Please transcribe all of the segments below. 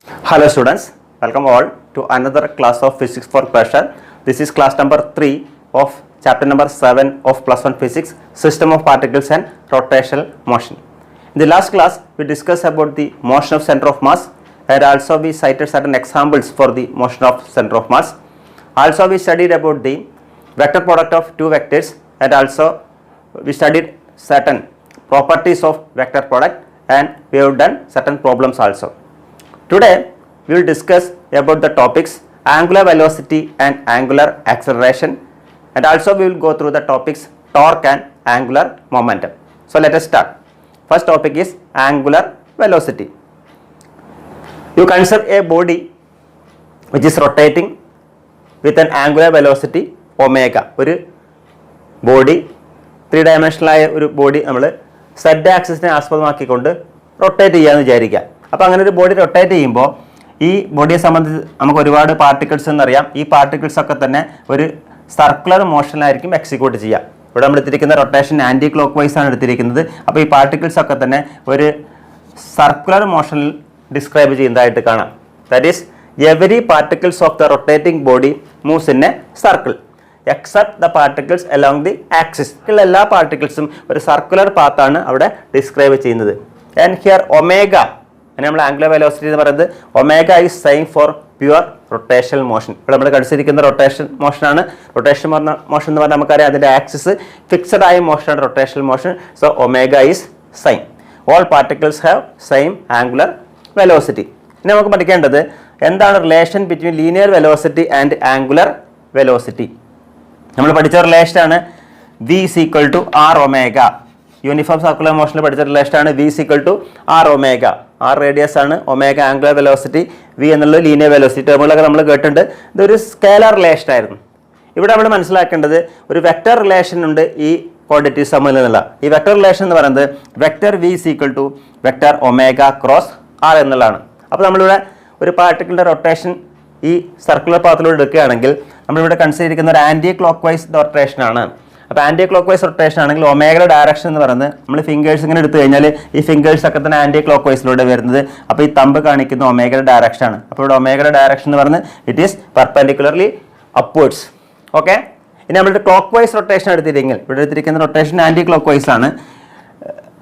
Hello students, welcome all to another class of Physics for Pleasure. This is class number 3 of chapter number 7 of plus 1 Physics, System of Particles and Rotational Motion. In the last class, we discussed about the motion of center of mass and also we cited certain examples for the motion of center of mass. Also we studied about the vector product of two vectors and also we studied certain properties of vector product and we have done certain problems also. Today we will discuss about the topics angular velocity and angular acceleration, and also we will go through the topics torque and angular momentum. So let us start. First topic is angular velocity. You consider a body which is rotating with an angular velocity omega. ഒരു body 3-dimensional ഒരു body നമ്മൾ z ആക്സിസിനെ ആസ്പദമാക്കിക്കൊണ്ട് rotate ചെയ്യാമെന്ന് വിചാരിക്കുക. അപ്പോൾ അങ്ങനെ ഒരു body rotate ചെയ്യുമ്പോൾ ഈ ബോഡിയെ സംബന്ധിച്ച് നമുക്ക് ഒരുപാട് പാർട്ടിക്കിൾസ് എന്നറിയാം. ഈ പാർട്ടിക്കിൾസ് ഒക്കെ തന്നെ ഒരു സർക്കുലർ മോഷനിലായിരിക്കും എക്സിക്യൂട്ട് ചെയ്യുക. ഇവിടെ നമ്മൾ എടുത്തിരിക്കുന്ന റൊട്ടേഷൻ ആൻറ്റി ക്ലോക്ക് വൈസ് ആണ് എടുത്തിരിക്കുന്നത്. അപ്പോൾ ഈ പാർട്ടിക്കിൾസ് ഒക്കെ തന്നെ ഒരു സർക്കുലർ മോഷനിൽ ഡിസ്ക്രൈബ് ചെയ്യുന്നതായിട്ട് കാണാം. That is every particles of the rotating body moves in a circle except the particles along the axis. എല്ലാ പാർട്ടിക്കിൾസും ഒരു സർക്കുലർ പാത്താണ് അവിടെ ഡിസ്ക്രൈബ് ചെയ്യുന്നത്. ആൻഡ് ഹിയർ ഒമേഗ, നമ്മൾ ആംഗുലർ വെലോസിറ്റി എന്ന് പറയുന്നത് omega is same for pure rotational motion. ഇവിടെ നമ്മൾ കഴിച്ചിരിക്കുന്ന റൊട്ടേഷൻ മോഷനാണ്. റൊട്ടേഷൻ മോഷൻ എന്ന് പറഞ്ഞാൽ നമുക്കറിയാം അതിൻ്റെ ആക്സിസ് ഫിക്സഡ് ആയ മോഷനാണ് rotational motion. So omega is same. All particles have same angular velocity. ഇനി നമുക്ക് പഠിക്കേണ്ടത് എന്താണ് relation between linear velocity and angular velocity. നമ്മൾ പഠിച്ച റിലേഷനാണ് V is equal to R omega. Uniform circular മോഷനിൽ പഠിച്ച റിലേഷനാണ് V is equal to R omega. R radius ആണ്, ഒമേഗ ആംഗുലർ വെലോസിറ്റി, വി എന്നുള്ളത് ലീനിയർ വെലോസിറ്റി. ടേമുകളൊക്കെ നമ്മൾ കേട്ടിട്ടുണ്ട്. ഇതൊരു സ്കേലർ റിലേഷൻ ആയിരുന്നു. ഇവിടെ നമ്മൾ മനസ്സിലാക്കേണ്ടത് ഒരു വെക്റ്റർ റിലേഷൻ ഉണ്ട് ഈ ക്വാണ്ടിറ്റീസ് തമ്മിൽ എന്നുള്ള. ഈ വെക്റ്റർ റിലേഷൻ എന്ന് പറയുന്നത് vector V is equal to vector omega cross R എന്നുള്ളതാണ്. അപ്പോൾ നമ്മളിവിടെ ഒരു പാർട്ടിക്കിളിൻ്റെ റൊട്ടേഷൻ ഈ സർക്കുലർ പാത്തിലൂടെ എടുക്കുകയാണെങ്കിൽ നമ്മളിവിടെ കൺസിഡർ ചെയ്തിരിക്കുന്ന ഒരു ആൻറ്റി ക്ലോക്ക് വൈസ് റൊട്ടേഷനാണ്. അപ്പോൾ ആൻറ്റി ക്ലോക്ക് വൈസ് റൊട്ടേഷൻ ആണെങ്കിൽ ഒമേഗയുടെ ഡയറക്ഷൻ എന്ന് പറയുന്നത് നമ്മൾ ഫിംഗേഴ്സ് ഇങ്ങനെ എടുത്തു കഴിഞ്ഞാൽ ഈ ഫിംഗേഴ്സ് ഒക്കെ തന്നെ ആൻറ്റി ക്ലോക്ക് വൈസിലൂടെ വരുന്നത്. അപ്പോൾ ഈ തമ്പ് കാണിക്കുന്ന ഒമേഗയുടെ ഡയറക്ഷൻ ആണ്. അപ്പോൾ ഇവിടെ ഒമേഗയുടെ ഡയറക്ഷൻ എന്ന് പറയുന്നത് it is perpendicularly upwards. Okay, ഇനി നമ്മളുടെ ക്ലോക്ക് വൈസ് റൊട്ടേഷൻ എടുത്തിരിക്കെങ്കിൽ ഇവിടെ എടുത്തിരിക്കുന്ന റൊട്ടേഷൻ ആൻറ്റി ക്ലോക്ക് വൈസ് ആണ്.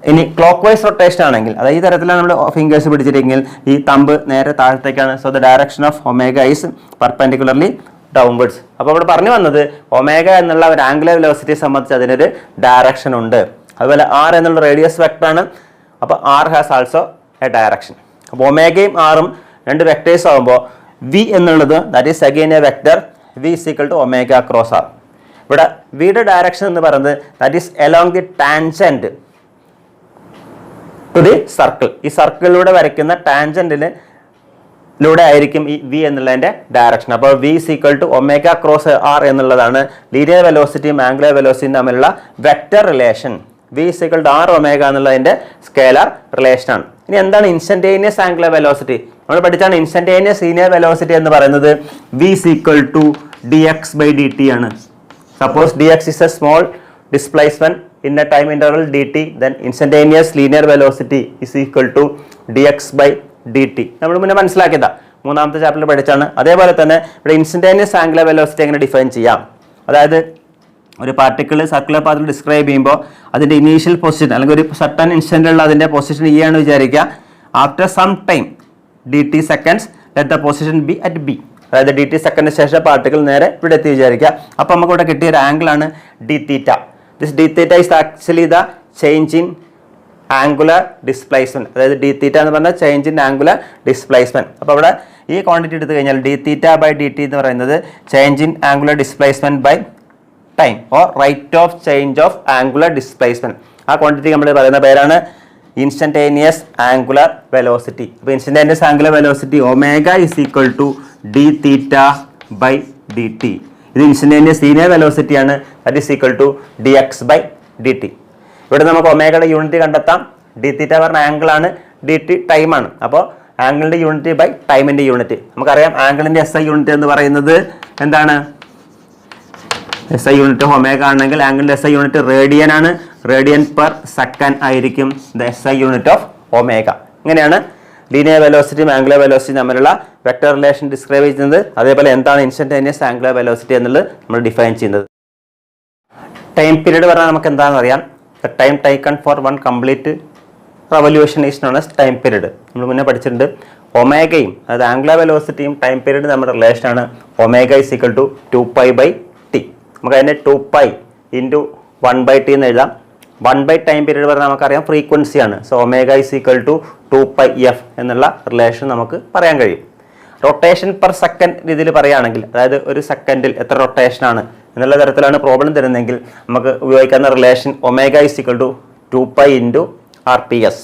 ഇനി ക്ലോക്ക് വൈസ് റൊട്ടേഷൻ ആണെങ്കിൽ അതായത് ഈ തരത്തിലാണ് നമ്മൾ ഫിംഗേഴ്സ് പിടിച്ചിരിക്കെങ്കിൽ ഈ തമ്പ് നേരെ താഴത്തേക്കാണ്. So the direction of omega is perpendicularly downwards. അപ്പോൾ ഇവിടെ പറഞ്ഞു വന്നത് ഒമേഗ എന്നുള്ള ഒരു ആംഗുലർ വെലോസിറ്റിയെ സംബന്ധിച്ച് അതിനൊരു ഡയറക്ഷൻ ഉണ്ട്. അതുപോലെ ആർ എന്നുള്ള റേഡിയസ് വെക്ടറാണ്. അപ്പോൾ R has also a direction. അപ്പോൾ ഒമേഗയും ആറും രണ്ട് വെക്ടേഴ്സ് ആകുമ്പോൾ വി എന്നുള്ളത് that is again a vector V is equal to omega cross R. ഇവിടെ വിയുടെ ഡയറക്ഷൻ എന്ന് പറയുന്നത് that is along the tangent to the circle. ഈ സർക്കിളിലൂടെ വരയ്ക്കുന്ന ടാൻജന്റിലൂടെ ആയിരിക്കും ഈ വി എന്നുള്ളതിൻ്റെ ഡയറക്ഷൻ. അപ്പോൾ V is equal to omega cross R എന്നുള്ളതാണ് ലീനിയർ വെലോസിറ്റിയും ആംഗുലർ വെലോസിറ്റിയും തമ്മിലുള്ള vector relation. V is equal to R omega എന്നുള്ളതിൻ്റെ സ്കേലാർ റിലേഷനാണ്. ഇനി എന്താണ് ഇൻസ്റ്റന്റേനിയസ് ആംഗുലർ വെലോസിറ്റി? നമ്മൾ പഠിച്ചാണ് ഇൻസ്റ്റന്റേനിയസ് ലീനിയർ വെലോസിറ്റി എന്ന് പറയുന്നത് V is equal to D X by D T ആണ്. Suppose D X is a small displacement in a time interval dt, then instantaneous linear velocity is equal to dx by dt. നമ്മൾ മുന്നേ മനസ്സിലാക്കിയതാ, മൂന്നാമത്തെ ചാപ്റ്ററിൽ പഠിച്ചാണ്. അതേപോലെ തന്നെ ഇവിടെ instantaneous angular velocity എങ്ങനെ ഡിഫൈൻ ചെയ്യാം. അതായത് ഒരു പാർട്ടിക്കിൾ സർക്കുലർ പാത്തിൽ ഡിസ്ക്രൈബ് ചെയ്യുമ്പോൾ അതിൻ്റെ ഇനീഷ്യൽ പൊസിഷൻ അല്ലെങ്കിൽ ഒരു സർട്ടൻ ഇൻസ്റ്റന്റിലുള്ള അതിൻ്റെ പൊസിഷൻ ഇ ആണ് വിചാരിക്കുക. After some time D T seconds let the position be at B. അതായത് ഡി ടി സെക്കൻഡിന് ശേഷം പാർട്ടിക്കിൾ നേരെ ഇവിടെ എത്തി വിചാരിക്കുക. അപ്പോൾ നമുക്ക് ഇവിടെ കിട്ടിയ ഒരു ആംഗിളാണ് D theta. This d theta is actually the change in angular displacement. അതായത് d theta എന്ന് പറഞ്ഞാൽ ചേഞ്ച് ഇൻ ആംഗുലർ ഡിസ്പ്ലേസ്മെന്റ്. അപ്പോൾ അവിടെ ഈ ക്വാണ്ടിറ്റി എടുത്തു കഴിഞ്ഞാൽ d theta by dt എന്ന് പറയുന്നത് change in angular displacement by time or rate of change of angular displacement. ആ ക്വാണ്ടിറ്റി നമ്മൾ പറയുന്ന പേരാണ് ഇൻസ്റ്റന്റേനിയസ് ആംഗുലർ വെലോസിറ്റി. അപ്പോൾ instantaneous angular velocity omega is equal to d theta by dt. ഇത് instantaneous linear velocity ആണ്. That is equal to D X by D T. ഇവിടെ നമുക്ക് ഒമേഗയുടെ unit കണ്ടെത്താം. ഡി തീറ്റ പറഞ്ഞ ആംഗിൾ ആണ്, ഡി ടി ടൈമാണ്. അപ്പോൾ ആംഗിളിൻ്റെ യൂണിറ്റ് ബൈ ടൈമിൻ്റെ യൂണിറ്റ് നമുക്കറിയാം. ആംഗിളിൻ്റെ എസ് ഐ യൂണിറ്റ് എന്ന് പറയുന്നത് എന്താണ്? എസ് ഐ യൂണിറ്റ് ഒമേഗ ആണെങ്കിൽ ആംഗിളിൻ്റെ എസ് ഐ യൂണിറ്റ് റേഡിയൻ ആണ്. റേഡിയൻ പെർ സെക്കൻഡ് ആയിരിക്കും the S I unit of omega. ഇങ്ങനെയാണ് ലീനിയർ വെലോസിറ്റിയും ആംഗുലർ വെലോസിറ്റിയും തമ്മിലുള്ള വെക്ടർ റിലേഷൻ ഡിസ്ക്രൈബ് ചെയ്യുന്നത്, അതേപോലെ എന്താണ് ഇൻസ്റ്റന്റേനിയസ് ആംഗുലർ വെലോസിറ്റി എന്നുള്ളത് നമ്മൾ ഡിഫൈൻ ചെയ്യുന്നത്. ടൈം പീരീഡ് പറഞ്ഞാൽ നമുക്ക് എന്താണെന്ന് അറിയാം. The time taken four one complete revolution is known as time period. നമ്മൾ മുന്നേ പഠിച്ചിട്ടുണ്ട്. ഒമേഗയും അതായത് ആംഗുലർ വെലോസിറ്റിയും ടൈം പീരീഡ് നമ്മുടെ റിലേഷനാണ്. Omega is equal to 2π/t. നമുക്ക് അതിനെ 2π ഇൻറ്റു 1/t എന്ന് എഴുതാം. 1 ടൈം പീരീഡ് പറഞ്ഞാൽ നമുക്കറിയാം ഫ്രീക്വൻസിയാണ്. So omega is equal to 2πf എന്നുള്ള റിലേഷൻ നമുക്ക് പറയാൻ കഴിയും. റൊട്ടേഷൻ പെർ സെക്കൻഡ് രീതിയിൽ പറയുകയാണെങ്കിൽ, അതായത് ഒരു സെക്കൻഡിൽ എത്ര റൊട്ടേഷനാണ് എന്നുള്ള തരത്തിലാണ് പ്രോബ്ലം തരുന്നതെങ്കിൽ നമുക്ക് ഉപയോഗിക്കുന്ന relation omega is equal to 2π into RPS.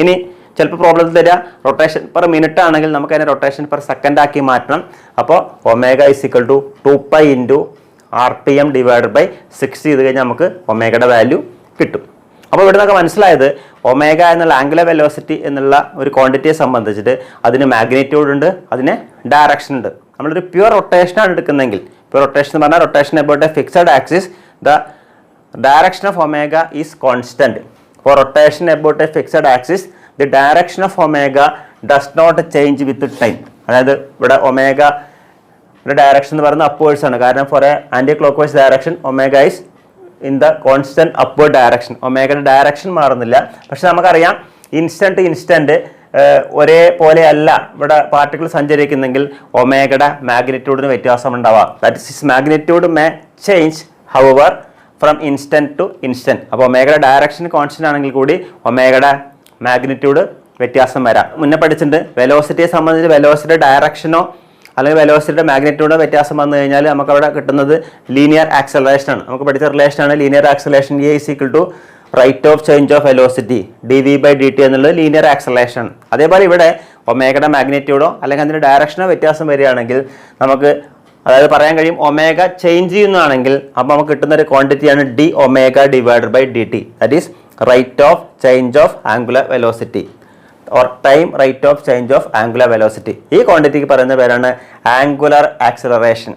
ഇനി ചിലപ്പോൾ പ്രോബ്ലത്തിൽ തരിക റൊട്ടേഷൻ പെർ മിനിറ്റ് ആണെങ്കിൽ നമുക്ക് അതിനെ റൊട്ടേഷൻ പെർ സെക്കൻഡ് ആക്കി മാറ്റണം. അപ്പോൾ omega is equal to 2π into RPM divided by 60 ചെയ്ത് കഴിഞ്ഞാൽ നമുക്ക് ഒമേഗയുടെ വാല്യൂ കിട്ടും. അപ്പോൾ ഇവിടെ നിന്നൊക്കെ മനസ്സിലായത് ഒമേഗ എന്നുള്ള ആംഗുലർ വെലോസിറ്റി എന്നുള്ള ഒരു ക്വാണ്ടിറ്റിയെ സംബന്ധിച്ചിട്ട് അതിന് മാഗ്നിറ്റ്യൂഡ് ഉണ്ട്, അതിന് ഡയറക്ഷൻ ഉണ്ട്. നമ്മളൊരു പ്യുവർ റൊട്ടേഷനാണ് എടുക്കുന്നതെങ്കിൽ, പ്യുവർ റൊട്ടേഷൻ എന്ന് പറഞ്ഞാൽ rotation about a fixed axis, the direction of omega is constant. For rotation about a fixed axis the direction of omega does not change with time. അതായത് ഇവിടെ omega direction എന്ന് പറയുന്നത് upwards ആണ്. കാരണം for a anticlockwise direction omega is in the constant upward direction. ഒമേഗയുടെ direction മാറുന്നില്ല. പക്ഷെ നമുക്കറിയാം ഇൻസ്റ്റന്റ് ഒരേപോലെയല്ല ഇവിടെ പാർട്ടിക്കിൾ സഞ്ചരിക്കുന്നെങ്കിൽ ഒമേഗയുടെ മാഗ്നിറ്റ്യൂഡിന് വ്യത്യാസം ഉണ്ടാവാം. That is magnitude may change however from instant to instant. അപ്പോൾ ഒമേഗയുടെ ഡയറക്ഷൻ കോൺസ്റ്റന്റ് ആണെങ്കിൽ കൂടി ഒമേഗയുടെ മാഗ്നിറ്റ്യൂഡ് വ്യത്യാസം വരാം. മുന്നേ പഠിച്ചിട്ടുണ്ട് വെലോസിറ്റിയെ സംബന്ധിച്ച് വെലോസിറ്റിയുടെ ഡയറക്ഷനോ അല്ലെങ്കിൽ വെലോസിറ്റിയുടെ മാഗ്നിറ്റ്യൂഡോ വ്യത്യാസം വന്നു കഴിഞ്ഞാൽ നമുക്ക് അവിടെ കിട്ടുന്നത് ലീനിയർ ആക്സലറേഷൻ ആണ്. നമുക്ക് പഠിച്ച റിലേഷനാണ് linear acceleration. A is equal to rate of change of velocity dv/dt എന്നുള്ളത് ലീനിയർ ആക്സലറേഷൻ ആണ്. അതേപോലെ ഇവിടെ ഒമേഗയുടെ മാഗ്നിറ്റ്യൂഡോ അല്ലെങ്കിൽ അതിൻ്റെ ഡയറക്ഷനോ വ്യത്യാസം വരികയാണെങ്കിൽ നമുക്ക് അതായത് പറയാൻ കഴിയും ഒമേഗ ചേഞ്ച് ചെയ്യുന്നതാണെങ്കിൽ അപ്പോൾ നമുക്ക് കിട്ടുന്ന ഒരു ക്വാണ്ടിറ്റിയാണ് d⍵/dt. That is rate of change of angular velocity or time rate of change of angular velocity. ഈ ക്വാണ്ടിറ്റിക്ക് പറയുന്ന പേരാണ് angular acceleration.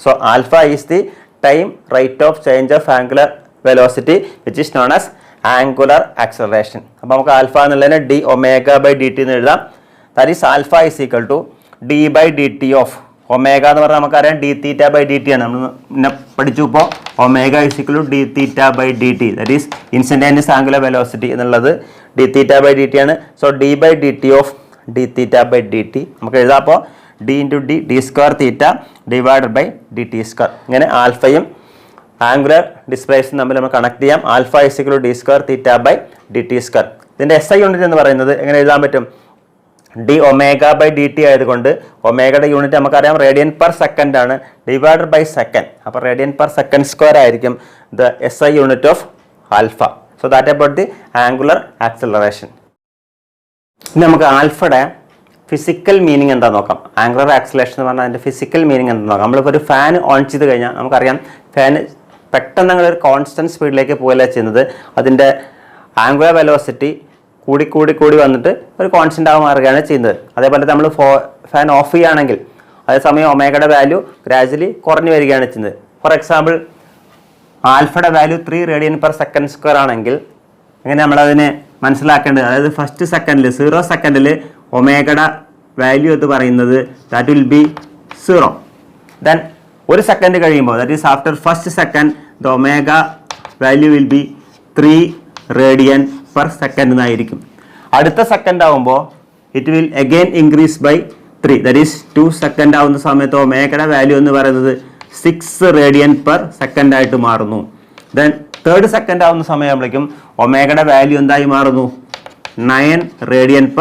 So alpha is the time rate of change of angular velocity which is known as angular acceleration. അപ്പോൾ നമുക്ക് alpha എന്നുള്ളതിനെ d⍵/dt എന്ന് എഴുതാം. That is alpha is equal to d/dt of omega എന്ന് പറഞ്ഞാൽ നമുക്കറിയാം dθ/dt ആണ്. നമ്മൾ പിന്നെ പഠിച്ചു. ഇപ്പോൾ omega is equal to dθ/dt. That is instantaneous angular velocity എന്നുള്ളത് dθ/dt ആണ്. സോ d/dt ഓഫ് dθ/dt നമുക്ക് എഴുതാം. അപ്പോൾ d into d square theta divided by dt². ഇങ്ങനെ ആൽഫയും ആംഗുലർ ഡിസ്പ്ലേസും തമ്മിൽ നമ്മൾ കണക്ട് ചെയ്യാം. Alpha is equal to d²θ/dt². ഇതിൻ്റെ SI യൂണിറ്റ് എന്ന് പറയുന്നത് എങ്ങനെ എഴുതാൻ പറ്റും? d⍵/dt ആയതുകൊണ്ട് ഒമേഗയുടെ യൂണിറ്റ് നമുക്കറിയാം റേഡിയൻ പെർ സെക്കൻഡ് ആണ്, ഡിവൈഡഡ് ബൈ സെക്കൻഡ്. അപ്പോൾ റേഡിയൻ പെർ സെക്കൻഡ് സ്ക്വയർ ആയിരിക്കും the SI unit of alpha. So that about the angular acceleration. ഇനി നമുക്ക് ആൽഫയുടെ ഫിസിക്കൽ മീനിങ് എന്താ നോക്കാം. ആംഗുലർ ആക്സിലറേഷൻ എന്ന് പറഞ്ഞാൽ അതിൻ്റെ ഫിസിക്കൽ മീനിങ് എന്താ നോക്കാം. നമ്മളിപ്പോൾ ഒരു ഫാൻ ഓൺ ചെയ്ത് കഴിഞ്ഞാൽ നമുക്കറിയാം ഫാൻ പെട്ടെന്ന് ഒരു കോൺസ്റ്റന്റ് സ്പീഡിലേക്ക് പോകല്ല ചെയ്യുന്നത്. അതിൻ്റെ ആംഗുലർ വെലോസിറ്റി കൂടി വന്നിട്ട് ഒരു കോൺസ്റ്റന്റ് ആയി മാറുകയാണ് ചെയ്യുന്നത്. അതേപോലെ നമ്മൾ ഫാൻ ഓഫ് ചെയ്യുകയാണെങ്കിൽ അതേസമയം ഒമേഗയുടെ വാല്യൂ ഗ്രാജുവലി കുറഞ്ഞു വരികയാണ് ചെയ്യുന്നത്. ഫോർ എക്സാമ്പിൾ ആൽഫയുടെ വാല്യൂ 3 rad/s² ആണെങ്കിൽ എങ്ങനെ നമ്മളതിനെ മനസ്സിലാക്കേണ്ടത്? അതായത് ഫസ്റ്റ് സെക്കൻഡിൽ 0 സെക്കൻഡിൽ ഒമേഗയുടെ വാല്യൂ എന്ന് പറയുന്നത് ദാറ്റ് വിൽ ബി 0. ദെൻ ഒരു സെക്കൻഡ് കഴിയുമ്പോൾ that is after first second the omega value will be 3 rad/s എന്നായിരിക്കും. അടുത്ത സെക്കൻഡ് ആകുമ്പോൾ it will again increase by 3. That is 2 second ആവുന്ന സമയത്ത് ഒമേഗയുടെ വാല്യൂ എന്ന് പറയുന്നത് 6 rad/s ആയിട്ട് മാറുന്നു. ദെൻ തേർഡ് സെക്കൻഡ് ആവുന്ന സമയമാകുമ്പോഴേക്കും ഒമേഗയുടെ വാല്യൂ എന്തായി മാറുന്നു? 9 rad/s.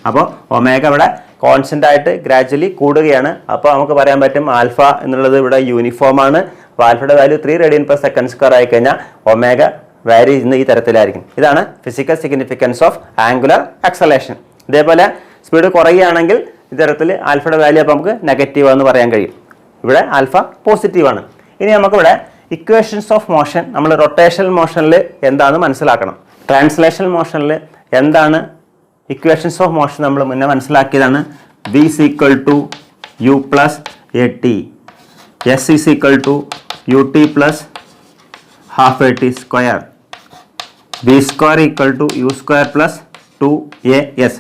അപ്പോൾ ഒമേഗ ഇവിടെ കോൺസ്റ്റന്റ് ആയിട്ട് ഗ്രാജുവലി കൂടുകയാണ്. അപ്പോൾ നമുക്ക് പറയാൻ പറ്റും ആൽഫ എന്നുള്ളത് ഇവിടെ യൂണിഫോം ആണ്. അപ്പോൾ ആൽഫയുടെ വാല്യൂ 3 rad/s² ആയി കഴിഞ്ഞാൽ ഒമേഗ വാരി ചെയ്യുന്ന ഈ തരത്തിലായിരിക്കും. ഇതാണ് physical significance of angular acceleration. ഇതേപോലെ സ്പീഡ് കുറയുകയാണെങ്കിൽ ഇത്തരത്തിൽ ആൽഫയുടെ വാല്യൂ അപ്പോൾ നമുക്ക് നെഗറ്റീവ് എന്ന് പറയാൻ കഴിയും. ഇവിടെ ആൽഫ പോസിറ്റീവ് ആണ്. ഇനി നമുക്കിവിടെ ഇക്വേഷൻസ് ഓഫ് മോഷൻ നമ്മൾ റൊട്ടേഷണൽ മോഷനിൽ എന്താണെന്ന് മനസ്സിലാക്കണം. ട്രാൻസ്ലേഷണൽ മോഷനിൽ എന്താണ് ഇക്വേഷൻസ് ഓഫ് മോഷൻ നമ്മൾ മുന്നേ മനസ്സിലാക്കിയതാണ്. v is equal to u plus at, s is equal to ut plus half at square, v square equal to u square plus 2as.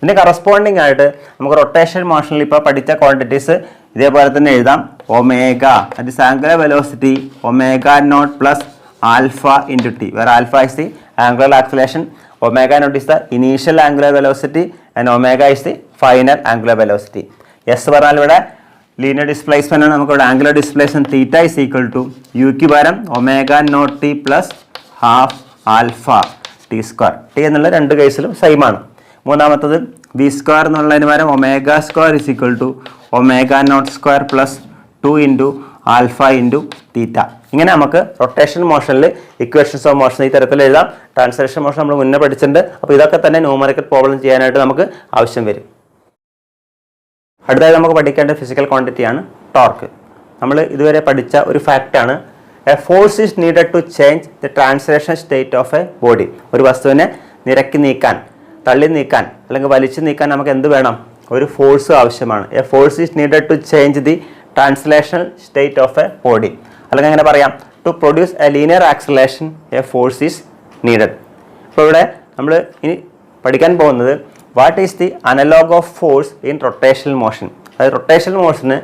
ഇതിന് corresponding ആയിട്ട് നമുക്ക് rotation മോഷനിൽ ഇപ്പോൾ പഠിച്ച ക്വാണ്ടിറ്റീസ് ഇതേപോലെ തന്നെ എഴുതാം. Omega that is angular velocity omega nought plus alpha into T, where alpha is the angular acceleration, omega nought is the initial angular velocity and omega is the final angular velocity. S പറഞ്ഞാൽ ഇവിടെ linear displacement ആണ്. നമുക്ക് ഇവിടെ angular displacement theta is equal to യുക്ക് പകരം omega nought T plus half alpha T square. T എന്നുള്ള രണ്ട് കേസിലും സെയിം ആണ്. മൂന്നാമത്തത് ബി സ്ക്വയർ എന്നുള്ളതിന് പകരം omega square is equal to omega naught square plus 2 into alpha into theta. ഇങ്ങനെ നമുക്ക് റൊട്ടേഷൻ മോഷനിൽ ഇക്വേഷൻസ് ഓഫ് മോഷൻ ഈ തരത്തിൽ എഴുതാം. ട്രാൻസ്ലേഷൻ മോഷൻ നമ്മൾ മുന്നേ പഠിച്ചിട്ടുണ്ട്. അപ്പോൾ ഇതൊക്കെ തന്നെ ന്യൂമറിക്കൽ പ്രോബ്ലം ചെയ്യാനായിട്ട് നമുക്ക് ആവശ്യം വരും. അടുത്തതായി നമുക്ക് പഠിക്കേണ്ട ഫിസിക്കൽ ക്വാണ്ടിറ്റിയാണ് ടോർക്ക്. നമ്മൾ ഇതുവരെ പഠിച്ച ഒരു ഫാക്റ്റാണ് a force is needed to change the translation state of a body. ഒരു വസ്തുവിനെ നിരക്കി നീക്കാൻ, തള്ളി നീക്കാൻ അല്ലെങ്കിൽ വലിച്ചു നീക്കാൻ നമുക്ക് എന്ത് വേണം? ഒരു ഫോഴ്സ് ആവശ്യമാണ്. A force is needed to change the translation state of a body. അല്ലെങ്കിൽ എങ്ങനെ പറയാം? To produce a linear acceleration a force is needed. ഇപ്പോൾ ഇവിടെ നമ്മൾ ഇനി പഠിക്കാൻ പോകുന്നത് what is the analogue of force in rotational motion. അതായത് റൊട്ടേഷണൽ മോഷന്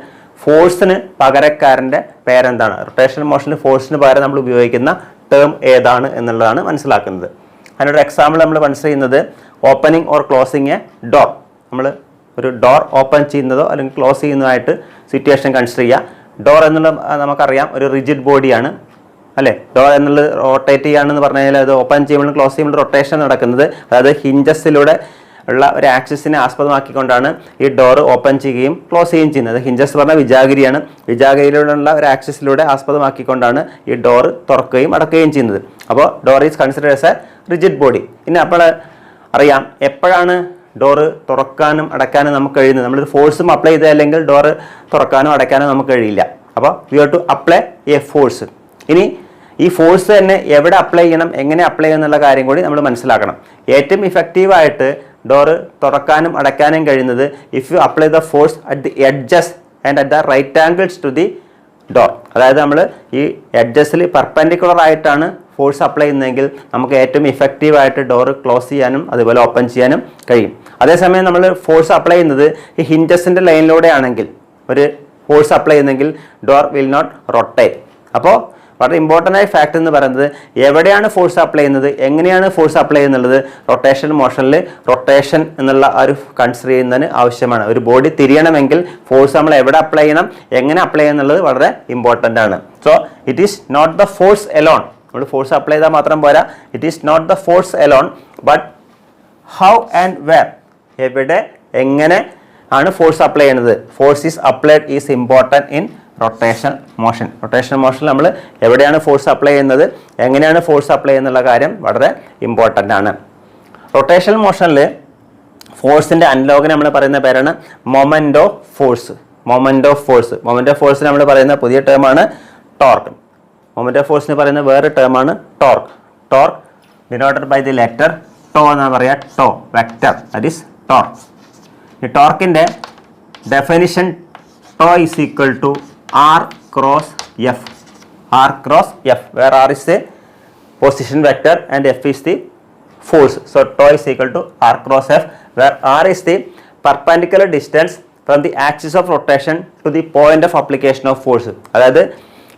ഫോഴ്സിന് പകരക്കാരൻ്റെ പേരെന്താണ്? റൊട്ടേഷണൽ മോഷന് ഫോഴ്സിന് പകരം നമ്മൾ ഉപയോഗിക്കുന്ന ടേം ഏതാണ് എന്നുള്ളതാണ് മനസ്സിലാക്കുന്നത്. അതിനൊരു എക്സാമ്പിൾ നമ്മൾ കൺസിഡർ ചെയ്യുന്നത് opening or closing A door. നമ്മൾ ഒരു ഡോർ ഓപ്പൺ ചെയ്യുന്നതോ അല്ലെങ്കിൽ ക്ലോസ് ചെയ്യുന്നതായിട്ട് സിറ്റുവേഷൻ കൺസിഡർ ചെയ്യുക. ഡോർ എന്നുള്ള നമുക്കറിയാം ഒരു റിജിഡ് ബോഡിയാണ് അല്ലേ. ഡോർ എന്നുള്ളത് റൊട്ടേറ്റ് ചെയ്യുകയാണെന്ന് പറഞ്ഞു കഴിഞ്ഞാൽ അത് ഓപ്പൺ ചെയ്യുമ്പോഴും ക്ലോസ് ചെയ്യുമ്പോഴും റൊട്ടേഷൻ നടക്കുന്നത്. അതായത് ഹിഞ്ചസിലൂടെ ഉള്ള ഒരു ആക്സിസിനെ ആസ്പദമാക്കിക്കൊണ്ടാണ് ഈ ഡോർ ഓപ്പൺ ചെയ്യുകയും ക്ലോസ് ചെയ്യുകയും ചെയ്യുന്നത്. ഹിഞ്ചസ് പറഞ്ഞാൽ വിജാഗിരിയാണ്. വിജാഗിരിയിലുള്ള ഒരു ആക്സിസിലൂടെ ആസ്പദമാക്കിക്കൊണ്ടാണ് ഈ ഡോർ തുറക്കുകയും അടക്കുകയും ചെയ്യുന്നത്. അപ്പോൾ door is considered as A rigid body. ഇനി അപ്പോൾ അറിയാം എപ്പോഴാണ് ഡോറ് തുറക്കാനും അടയ്ക്കാനും നമുക്ക് കഴിയുന്നത്. നമ്മളൊരു ഫോഴ്സും അപ്ലൈ ചെയ്തല്ലെങ്കിൽ ഡോറ് തുറക്കാനോ അടയ്ക്കാനോ നമുക്ക് കഴിയില്ല. അപ്പോൾ we have to apply a force. ഇനി ഈ ഫോഴ്സ് തന്നെ എവിടെ അപ്ലൈ ചെയ്യണം, എങ്ങനെ അപ്ലൈ ചെയ്യണം എന്നുള്ള കാര്യം കൂടി നമ്മൾ മനസ്സിലാക്കണം. ഏറ്റവും ഇഫക്റ്റീവായിട്ട് ഡോറ് തുറക്കാനും അടയ്ക്കാനും കഴിയുന്നത് if you apply the force at the edges and at the right angles to the door. അതായത് നമ്മൾ ഈ എഡ്ജസിൽ പെർപെൻഡിക്കുലർ ആയിട്ടാണ് ഫോഴ്സ് അപ്ലൈ ചെയ്യുന്നതെങ്കിൽ നമുക്ക് ഏറ്റവും ഇഫക്റ്റീവായിട്ട് ഡോറ് ക്ലോസ് ചെയ്യാനും അതുപോലെ ഓപ്പൺ ചെയ്യാനും കഴിയും. അതേസമയം നമ്മൾ ഫോഴ്സ് അപ്ലൈ ചെയ്യുന്നത് ഈ ഹിഞ്ചസിൻ്റെ ലൈനിലൂടെ ആണെങ്കിൽ ഒരു ഫോഴ്സ് അപ്ലൈ ചെയ്യുന്നെങ്കിൽ ഡോർ വിൽ നോട്ട് റൊട്ടേറ്റ്. അപ്പോൾ വളരെ ഇമ്പോർട്ടൻ്റ് ആയ ഫാക്ട് എന്ന് പറയുന്നത് എവിടെയാണ് ഫോഴ്സ് അപ്ലൈ ചെയ്യുന്നത്, എങ്ങനെയാണ് ഫോഴ്സ് അപ്ലൈ ചെയ്യുന്നുള്ളത് റൊട്ടേഷൻ മോഷനിൽ റൊട്ടേഷൻ എന്നുള്ള ഒരു കൺസിഡർ ചെയ്യുന്നതിന് ആവശ്യമാണ്. ഒരു ബോഡി തിരിയണമെങ്കിൽ ഫോഴ്സ് നമ്മൾ എവിടെ അപ്ലൈ ചെയ്യണം, എങ്ങനെ അപ്ലൈ ചെയ്യണം എന്നുള്ളത് വളരെ ഇമ്പോർട്ടൻ്റ് ആണ്. So it is not the force alone. നമ്മൾ ഫോഴ്സ് അപ്ലൈ ചെയ്താൽ മാത്രം പോരാ. It is not the force alone but how and where, എവിടെ എങ്ങനെ ആണ് ഫോഴ്സ് അപ്ലൈ ചെയ്യുന്നത്. Force is applied is important in rotation motion. Rotation മോഷനിൽ നമ്മൾ എവിടെയാണ് ഫോഴ്സ് അപ്ലൈ ചെയ്യുന്നത്, എങ്ങനെയാണ് ഫോഴ്സ് അപ്ലൈ ചെയ്യുന്നുള്ള കാര്യം വളരെ ഇമ്പോർട്ടൻ്റ് ആണ്. റൊട്ടേഷൻ മോഷനിൽ ഫോഴ്സിൻ്റെ അനലോഗിന് നമ്മൾ പറയുന്ന പേരാണ് moment of force. Moment of force. Moment of ഫോഴ്സിന് നമ്മൾ പറയുന്ന പുതിയ ടേമാണ് ടോർക്ക്. മൊമെൻ്റ് ഓഫ് ഫോഴ്സിന് പറയുന്ന വേറെ ടേമാണ് torque. Torque denoted by the letter tau എന്നാണ് പറയുക. Tau vector that is torque. ഈ ടോർക്കിൻ്റെ definition tau is equal to R cross F. R cross F, where R is the position vector and F is the force. So tau is equal to R cross F, where R is the perpendicular distance from the axis of rotation to the point of application of force. അതായത്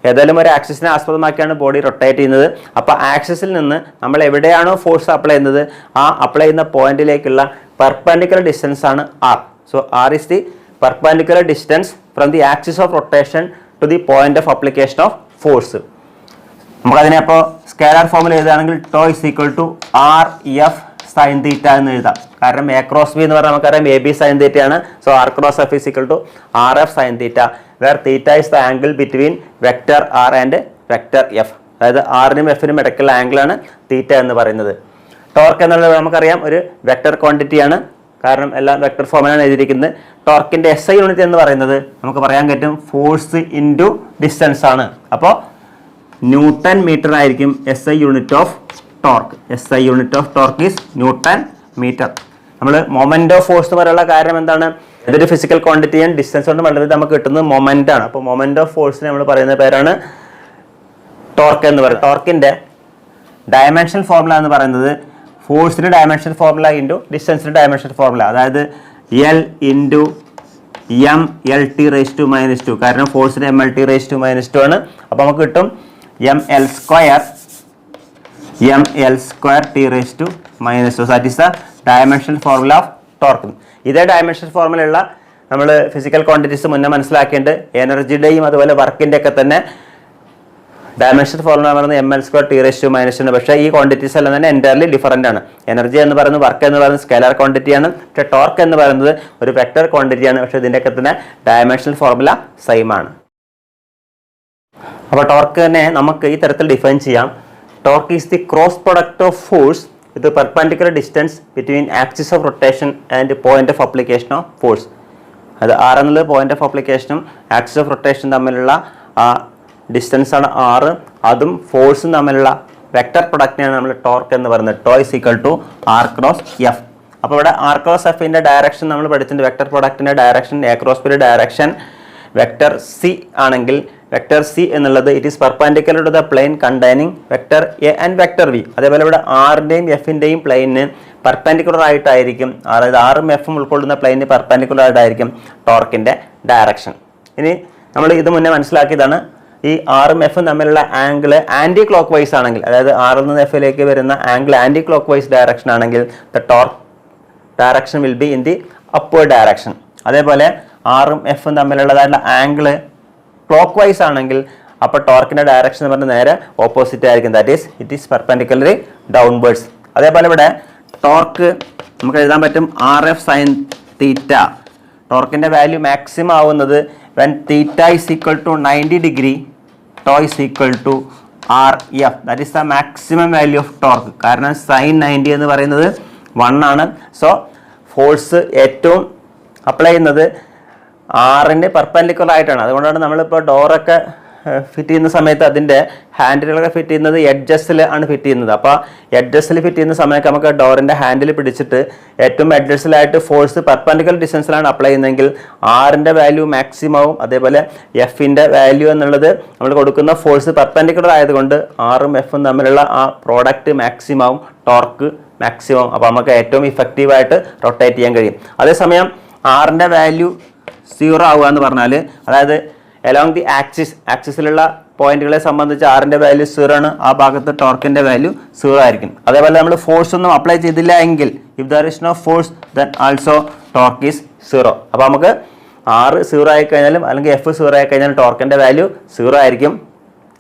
ഏതായാലും ഒരു ആക്സിസിനെ ആസ്പദമാക്കിയാണ് body rotate ചെയ്യുന്നത്. അപ്പോൾ ആക്സിസിൽ നിന്ന് നമ്മൾ എവിടെയാണോ ഫോഴ്സ് അപ്ലൈ ചെയ്യുന്നത് ആ അപ്ലൈ ചെയ്യുന്ന പോയിന്റിലേക്കുള്ള പെർപെൻഡിക്കുലർ ഡിസ്റ്റൻസ് ആണ് R. So R is the perpendicular distance from the axis of rotation to the point of application of force. നമുക്കതിനെ അപ്പോൾ സ്കേലാർ ഫോമിൽ എഴുതുകയാണെങ്കിൽ tau is equal to R F sine theta എന്ന് എഴുതാം. കാരണം എ ക്രോസ് ബി എന്ന് പറഞ്ഞാൽ നമുക്കറിയാം എ ബി സൈൻ തീറ്റയാണ്. So R cross F is equal to R F sine theta, where theta is the angle between vector R and vector F. അതായത് ആറിനും എഫിനും ഇടയ്ക്കുള്ള ആംഗിളാണ് തീറ്റ എന്ന് പറയുന്നത്. ടോർക്ക് എന്നുള്ളത് നമുക്കറിയാം ഒരു വെക്റ്റർ ക്വാണ്ടിറ്റിയാണ്. കാരണം എല്ലാം വെക്റ്റർ ഫോമിലാണ് എഴുതിയിരിക്കുന്നത്. ടോർക്കിൻ്റെ SI യൂണിറ്റ് എന്ന് പറയുന്നത് നമുക്ക് പറയാൻ പറ്റും ഫോഴ്സ് ഇൻറ്റു ഡിസ്റ്റൻസ് ആണ്. അപ്പോൾ ന്യൂട്ടൺ മീറ്റർ ആയിരിക്കും SI unit of torque. SI unit of torque is newton metre. നമ്മൾ മൊമെൻ്റ് ഓഫ് ഫോഴ്സ് പറയാനുള്ള കാരണം എന്താണ്? ഇതൊരു ഫിസിക്കൽ ക്വാണ്ടിറ്റിയും ഡിസ്റ്റൻസ് കൊണ്ട് വളരെ നമുക്ക് കിട്ടുന്നത് മൊമെൻ്റ് ആണ്. അപ്പോൾ മൊമെൻ്റ് ഓഫ് ഫോഴ്സിനെ നമ്മൾ പറയുന്ന പേരാണ് ടോർക്ക് എന്ന് പറയുന്നത്. ടോർക്കിൻ്റെ ഡയമെൻഷണൽ ഫോർമുല എന്ന് പറയുന്നത് ഫോഴ്സിൻ്റെ ഡയമെൻഷൻ ഫോർമുല ഇൻറ്റു ഡിസ്റ്റൻസിൻ്റെ ഡയമെൻഷൻ ഫോർമുല, അതായത് L into M L T raise to minus two, കാരണം ഫോഴ്സിന് M L T raise to minus two ആണ്. അപ്പോൾ നമുക്ക് കിട്ടും M L square T raise to minus two. That is the dimension formula of torque. ഇതേ dimension ഫോർമുലയുള്ള നമ്മൾ physical quantities മുന്നേ മനസ്സിലാക്കേണ്ടത് എനർജിയുടെയും അതുപോലെ വർക്കിൻ്റെ ഒക്കെ തന്നെ ഡയമെൻഷൻ ഫോർമുല പറയുന്നത് M L square T raise to minus two. പക്ഷേ ഈ ക്വാണ്ടിറ്റീസ് എല്ലാം തന്നെ എൻറ്റയർലി ഡിഫറൻ്റ് ആണ്. എനർജി എന്ന് പറയുന്നത്, വർക്ക് എന്ന് പറയുന്നത് സ്കെലാർ ക്വാണ്ടിറ്റിയാണ്. പക്ഷേ ടോർക്ക് എന്ന് പറയുന്നത് ഒരു വെക്ടർ ക്വാണ്ടിറ്റിയാണ്. പക്ഷേ ഇതിൻ്റെയൊക്കെ തന്നെ ഡയമെൻഷണൽ ഫോർമുല സെയിം ആണ്. അപ്പോൾ ടോർക്കിനെ നമുക്ക് ഈ തരത്തിൽ ഡിഫൈൻ ചെയ്യാം. Torque is the cross product of force with perpendicular distance between axis of rotation and point of application of force. അത് ആർ എന്നുള്ളത് പോയിന്റ് ഓഫ് അപ്ലിക്കേഷനും ആക്സിസ് ഓഫ് റൊട്ടേഷൻ തമ്മിലുള്ള ആ ഡിസ്റ്റൻസ് ആണ് ആർ. അതും ഫോഴ്സും തമ്മിലുള്ള വെക്ടർ പ്രൊഡക്റ്റിനെയാണ് നമ്മൾ ടോർക്ക് എന്ന് പറയുന്നത്. Tau is equal to R cross F. അപ്പോൾ ഇവിടെ ആർ ക്രോസ് എഫിൻ്റെ ഡയറക്ഷൻ നമ്മൾ പഠിച്ചിട്ടുണ്ട്. വെക്ടർ പ്രൊഡക്റ്റിൻ്റെ ഡയറക്ഷൻ എ ക്രോസ് ബിയുടെ ഡയറക്ഷൻ വെക്ടർ സി ആണെങ്കിൽ വെക്ടർ സി എന്നുള്ളത് it is perpendicular to the plane containing vector A and vector V. അതേപോലെ ഇവിടെ ആറിൻ്റെയും എഫിൻ്റെയും പ്ലെയിന് പെർപെൻഡിക്കുലർ ആയിട്ടായിരിക്കും, അതായത് ആറും എഫും ഉൾക്കൊള്ളുന്ന പ്ലെയിന് പെർപെൻഡിക്കുലർ ആയിട്ടായിരിക്കും ടോർക്കിൻ്റെ ഡയറക്ഷൻ. ഇനി നമ്മൾ ഇത് മുന്നേ മനസ്സിലാക്കിയതാണ്. ഈ ആറും എഫും തമ്മിലുള്ള ആംഗിൾ ആൻറ്റി ക്ലോക്ക് വൈസ് ആണെങ്കിൽ, അതായത് ആറിൽ നിന്ന് എഫിലേക്ക് വരുന്ന angle anticlockwise direction ആണെങ്കിൽ the torque direction will be in the upward direction. അതേപോലെ ആറും എഫും തമ്മിലുള്ളതായിട്ടുള്ള ആംഗിള് ക്ലോക്ക് വൈസ് ആണെങ്കിൽ അപ്പോൾ ടോർക്കിൻ്റെ ഡയറക്ഷൻ എന്ന് പറഞ്ഞാൽ നേരെ ഓപ്പോസിറ്റ് ആയിരിക്കും. That is it is perpendicularly downwards. അതേപോലെ ഇവിടെ ടോർക്ക് നമുക്ക് എഴുതാൻ പറ്റും ആർ എഫ് സൈൻ തീറ്റ. ടോർക്കിൻ്റെ വാല്യൂ മാക്സിമം ആവുന്നത് when theta is equal to 90 degree, tau is equal to R F. That is the maximum value of torque. കാരണം sine 90 എന്ന് പറയുന്നത് 1 ആണ്. സോ ഫോഴ്സ് ഏറ്റവും അപ്ലൈ ചെയ്യുന്നത് ആറിൻ്റെ പെർപെൻഡിക്കുലർ ആയിട്ടാണ്. അതുകൊണ്ടാണ് നമ്മളിപ്പോൾ ഡോറൊക്കെ ഫിറ്റ് ചെയ്യുന്ന സമയത്ത് അതിൻ്റെ ഹാൻഡിലുകളൊക്കെ ഫിറ്റ് ചെയ്യുന്നത് എഡ്ജസ്റ്റിൽ ആണ് ഫിറ്റ് ചെയ്യുന്നത്. അപ്പോൾ എഡ്ജസ്റ്റിൽ ഫിറ്റ് ചെയ്യുന്ന സമയത്ത് നമുക്ക് ഡോറിൻ്റെ ഹാൻഡിൽ പിടിച്ചിട്ട് ഏറ്റവും എഡ്ജസ്റ്റിലായിട്ട് ഫോഴ്സ് പെർപെൻഡിക്കുലർ ഡിസ്റ്റൻസിലാണ് അപ്ലൈ ചെയ്യുന്നതെങ്കിൽ ആറിൻ്റെ വാല്യൂ മാക്സിമവും അതേപോലെ എഫിൻ്റെ വാല്യൂ എന്നുള്ളത് നമ്മൾ കൊടുക്കുന്ന ഫോഴ്സ് പെർപെൻഡിക്കുലർ ആയതുകൊണ്ട് ആറും എഫും തമ്മിലുള്ള ആ പ്രോഡക്റ്റ് മാക്സിമവും ടോർക്ക് മാക്സിമം. അപ്പോൾ നമുക്ക് ഏറ്റവും ഇഫക്റ്റീവായിട്ട് റൊട്ടേറ്റ് ചെയ്യാൻ കഴിയും. അതേസമയം ആറിൻ്റെ വാല്യൂ 0 ആവുക എന്ന് പറഞ്ഞാൽ, അതായത് അലോങ് ദി ആക്സിസിലുള്ള പോയിന്റുകളെ സംബന്ധിച്ച് ആറിൻ്റെ വാല്യൂ 0 ആണ്. ആ ഭാഗത്ത് ടോർക്കിൻ്റെ വാല്യൂ 0 ആയിരിക്കും. അതേപോലെ നമ്മൾ ഫോഴ്സ് ഒന്നും അപ്ലൈ ചെയ്തില്ല എങ്കിൽ if there is no force then also torque is 0. അപ്പോൾ നമുക്ക് ആറ് 0 ആയി കഴിഞ്ഞാലും അല്ലെങ്കിൽ എഫ് 0 ആയി കഴിഞ്ഞാലും ടോർക്കിൻ്റെ വാല്യൂ 0 ആയിരിക്കും.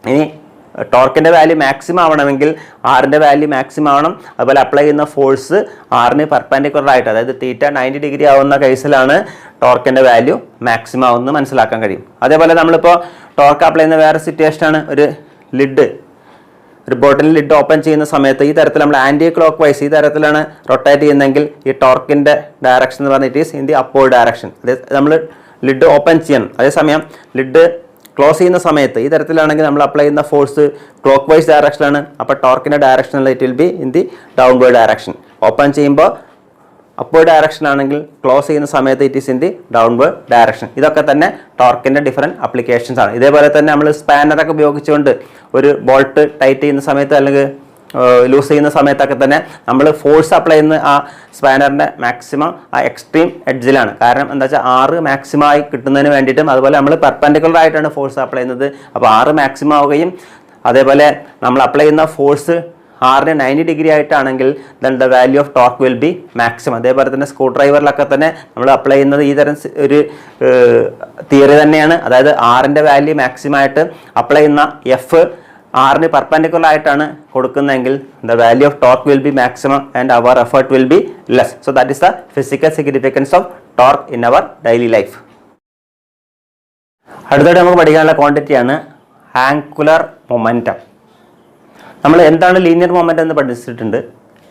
ഇനി ടോർക്കിൻ്റെ വാല്യൂ മാക്സിമം ആവണമെങ്കിൽ ആറിൻ്റെ വാല്യൂ മാക്സിമം ആവണം. അതുപോലെ അപ്ലൈ ചെയ്യുന്ന ഫോഴ്സ് ആറിന് പെർപെൻഡിക്കുലർ ആയിട്ട്, അതായത് തീറ്റ 90 ഡിഗ്രി ആവുന്ന കേസിലാണ് ടോർക്കിൻ്റെ വാല്യൂ മാക്സിമം ആവുമെന്ന് മനസ്സിലാക്കാൻ കഴിയും. അതേപോലെ നമ്മളിപ്പോൾ ടോർക്ക് അപ്ലൈ ചെയ്യുന്ന വേറെ സിറ്റുവേഷനാണ്, ഒരു ബോട്ടിലിൽ ലിഡ് ഓപ്പൺ ചെയ്യുന്ന സമയത്ത് ഈ തരത്തിൽ നമ്മൾ ആൻറ്റി ക്ലോക്ക് വൈസ് ഈ തരത്തിലാണ് റൊട്ടേറ്റ് ചെയ്യുന്നതെങ്കിൽ ഈ ടോർക്കിൻ്റെ ഡയറക്ഷൻ എന്ന് പറഞ്ഞാൽ it is in the upward direction. നമ്മൾ ലിഡ് ഓപ്പൺ ചെയ്യണം. അതേസമയം ലിഡ് ക്ലോസ് ചെയ്യുന്ന സമയത്ത് ഈ തരത്തിലാണെങ്കിൽ നമ്മൾ അപ്ലൈ ചെയ്യുന്ന ഫോഴ്സ് ക്ലോക്ക് വൈസ് ഡയറക്ഷനാണ്. അപ്പോൾ ടോർക്കിൻ്റെ ഡയറക്ഷനിൽ it will be in the downward direction. Open ചെയ്യുമ്പോൾ അപ്വേർഡ് ഡയറക്ഷൻ ആണെങ്കിൽ ക്ലോസ് ചെയ്യുന്ന സമയത്ത് it is in the downward direction. ഇതൊക്കെ തന്നെ ടോർക്കിൻ്റെ ഡിഫറെൻറ്റ് അപ്ലിക്കേഷൻസ് ആണ്. ഇതേപോലെ തന്നെ നമ്മൾ സ്പാനറൊക്കെ ഉപയോഗിച്ചുകൊണ്ട് ഒരു ബോൾട്ട് ടൈറ്റ് ചെയ്യുന്ന സമയത്ത് അല്ലെങ്കിൽ ലൂസ് ചെയ്യുന്ന സമയത്തൊക്കെ തന്നെ നമ്മൾ ഫോഴ്സ് അപ്ലൈ ചെയ്യുന്ന ആ സ്പാനറിൻ്റെ മാക്സിമം ആ എക്സ്ട്രീം എഡ്ജിലാണ്. കാരണം എന്താ വെച്ചാൽ ആറ് മാക്സിമം ആയി കിട്ടുന്നതിന് വേണ്ടിയിട്ടും അതുപോലെ നമ്മൾ പെർപെൻഡിക്കുലർ ആയിട്ടാണ് ഫോഴ്സ് അപ്ലൈ ചെയ്യുന്നത്. അപ്പോൾ ആറ് മാക്സിമം ആവുകയും അതേപോലെ നമ്മൾ അപ്ലൈ ചെയ്യുന്ന ഫോഴ്സ് ആറിന് 90 ഡിഗ്രി ആയിട്ടാണെങ്കിൽ then the value of torque will be maximum. അതേപോലെ തന്നെ സ്ക്രൂ ഡ്രൈവറിലൊക്കെ തന്നെ നമ്മൾ അപ്ലൈ ചെയ്യുന്നത് ഈ തരം ഒരു തിയറി തന്നെയാണ്. അതായത് ആറിൻ്റെ വാല്യൂ മാക്സിമം ആയിട്ട് അപ്ലൈ ചെയ്യുന്ന എഫ് ആറിന് പെർപെൻഡിക്കുലർ ആയിട്ടാണ് കൊടുക്കുന്നതെങ്കിൽ the value of torque will be maximum and our effort will be less. So that is the physical significance of torque in our daily life. അടുത്തായിട്ട് നമുക്ക് പഠിക്കാനുള്ള ക്വാണ്ടിറ്റിയാണ് ആംഗുലർ മൊമെൻറ്റം. നമ്മൾ എന്താണ് ലീനിയർ മൊമെൻറ്റം എന്ന് പഠിച്ചിട്ടുണ്ട്.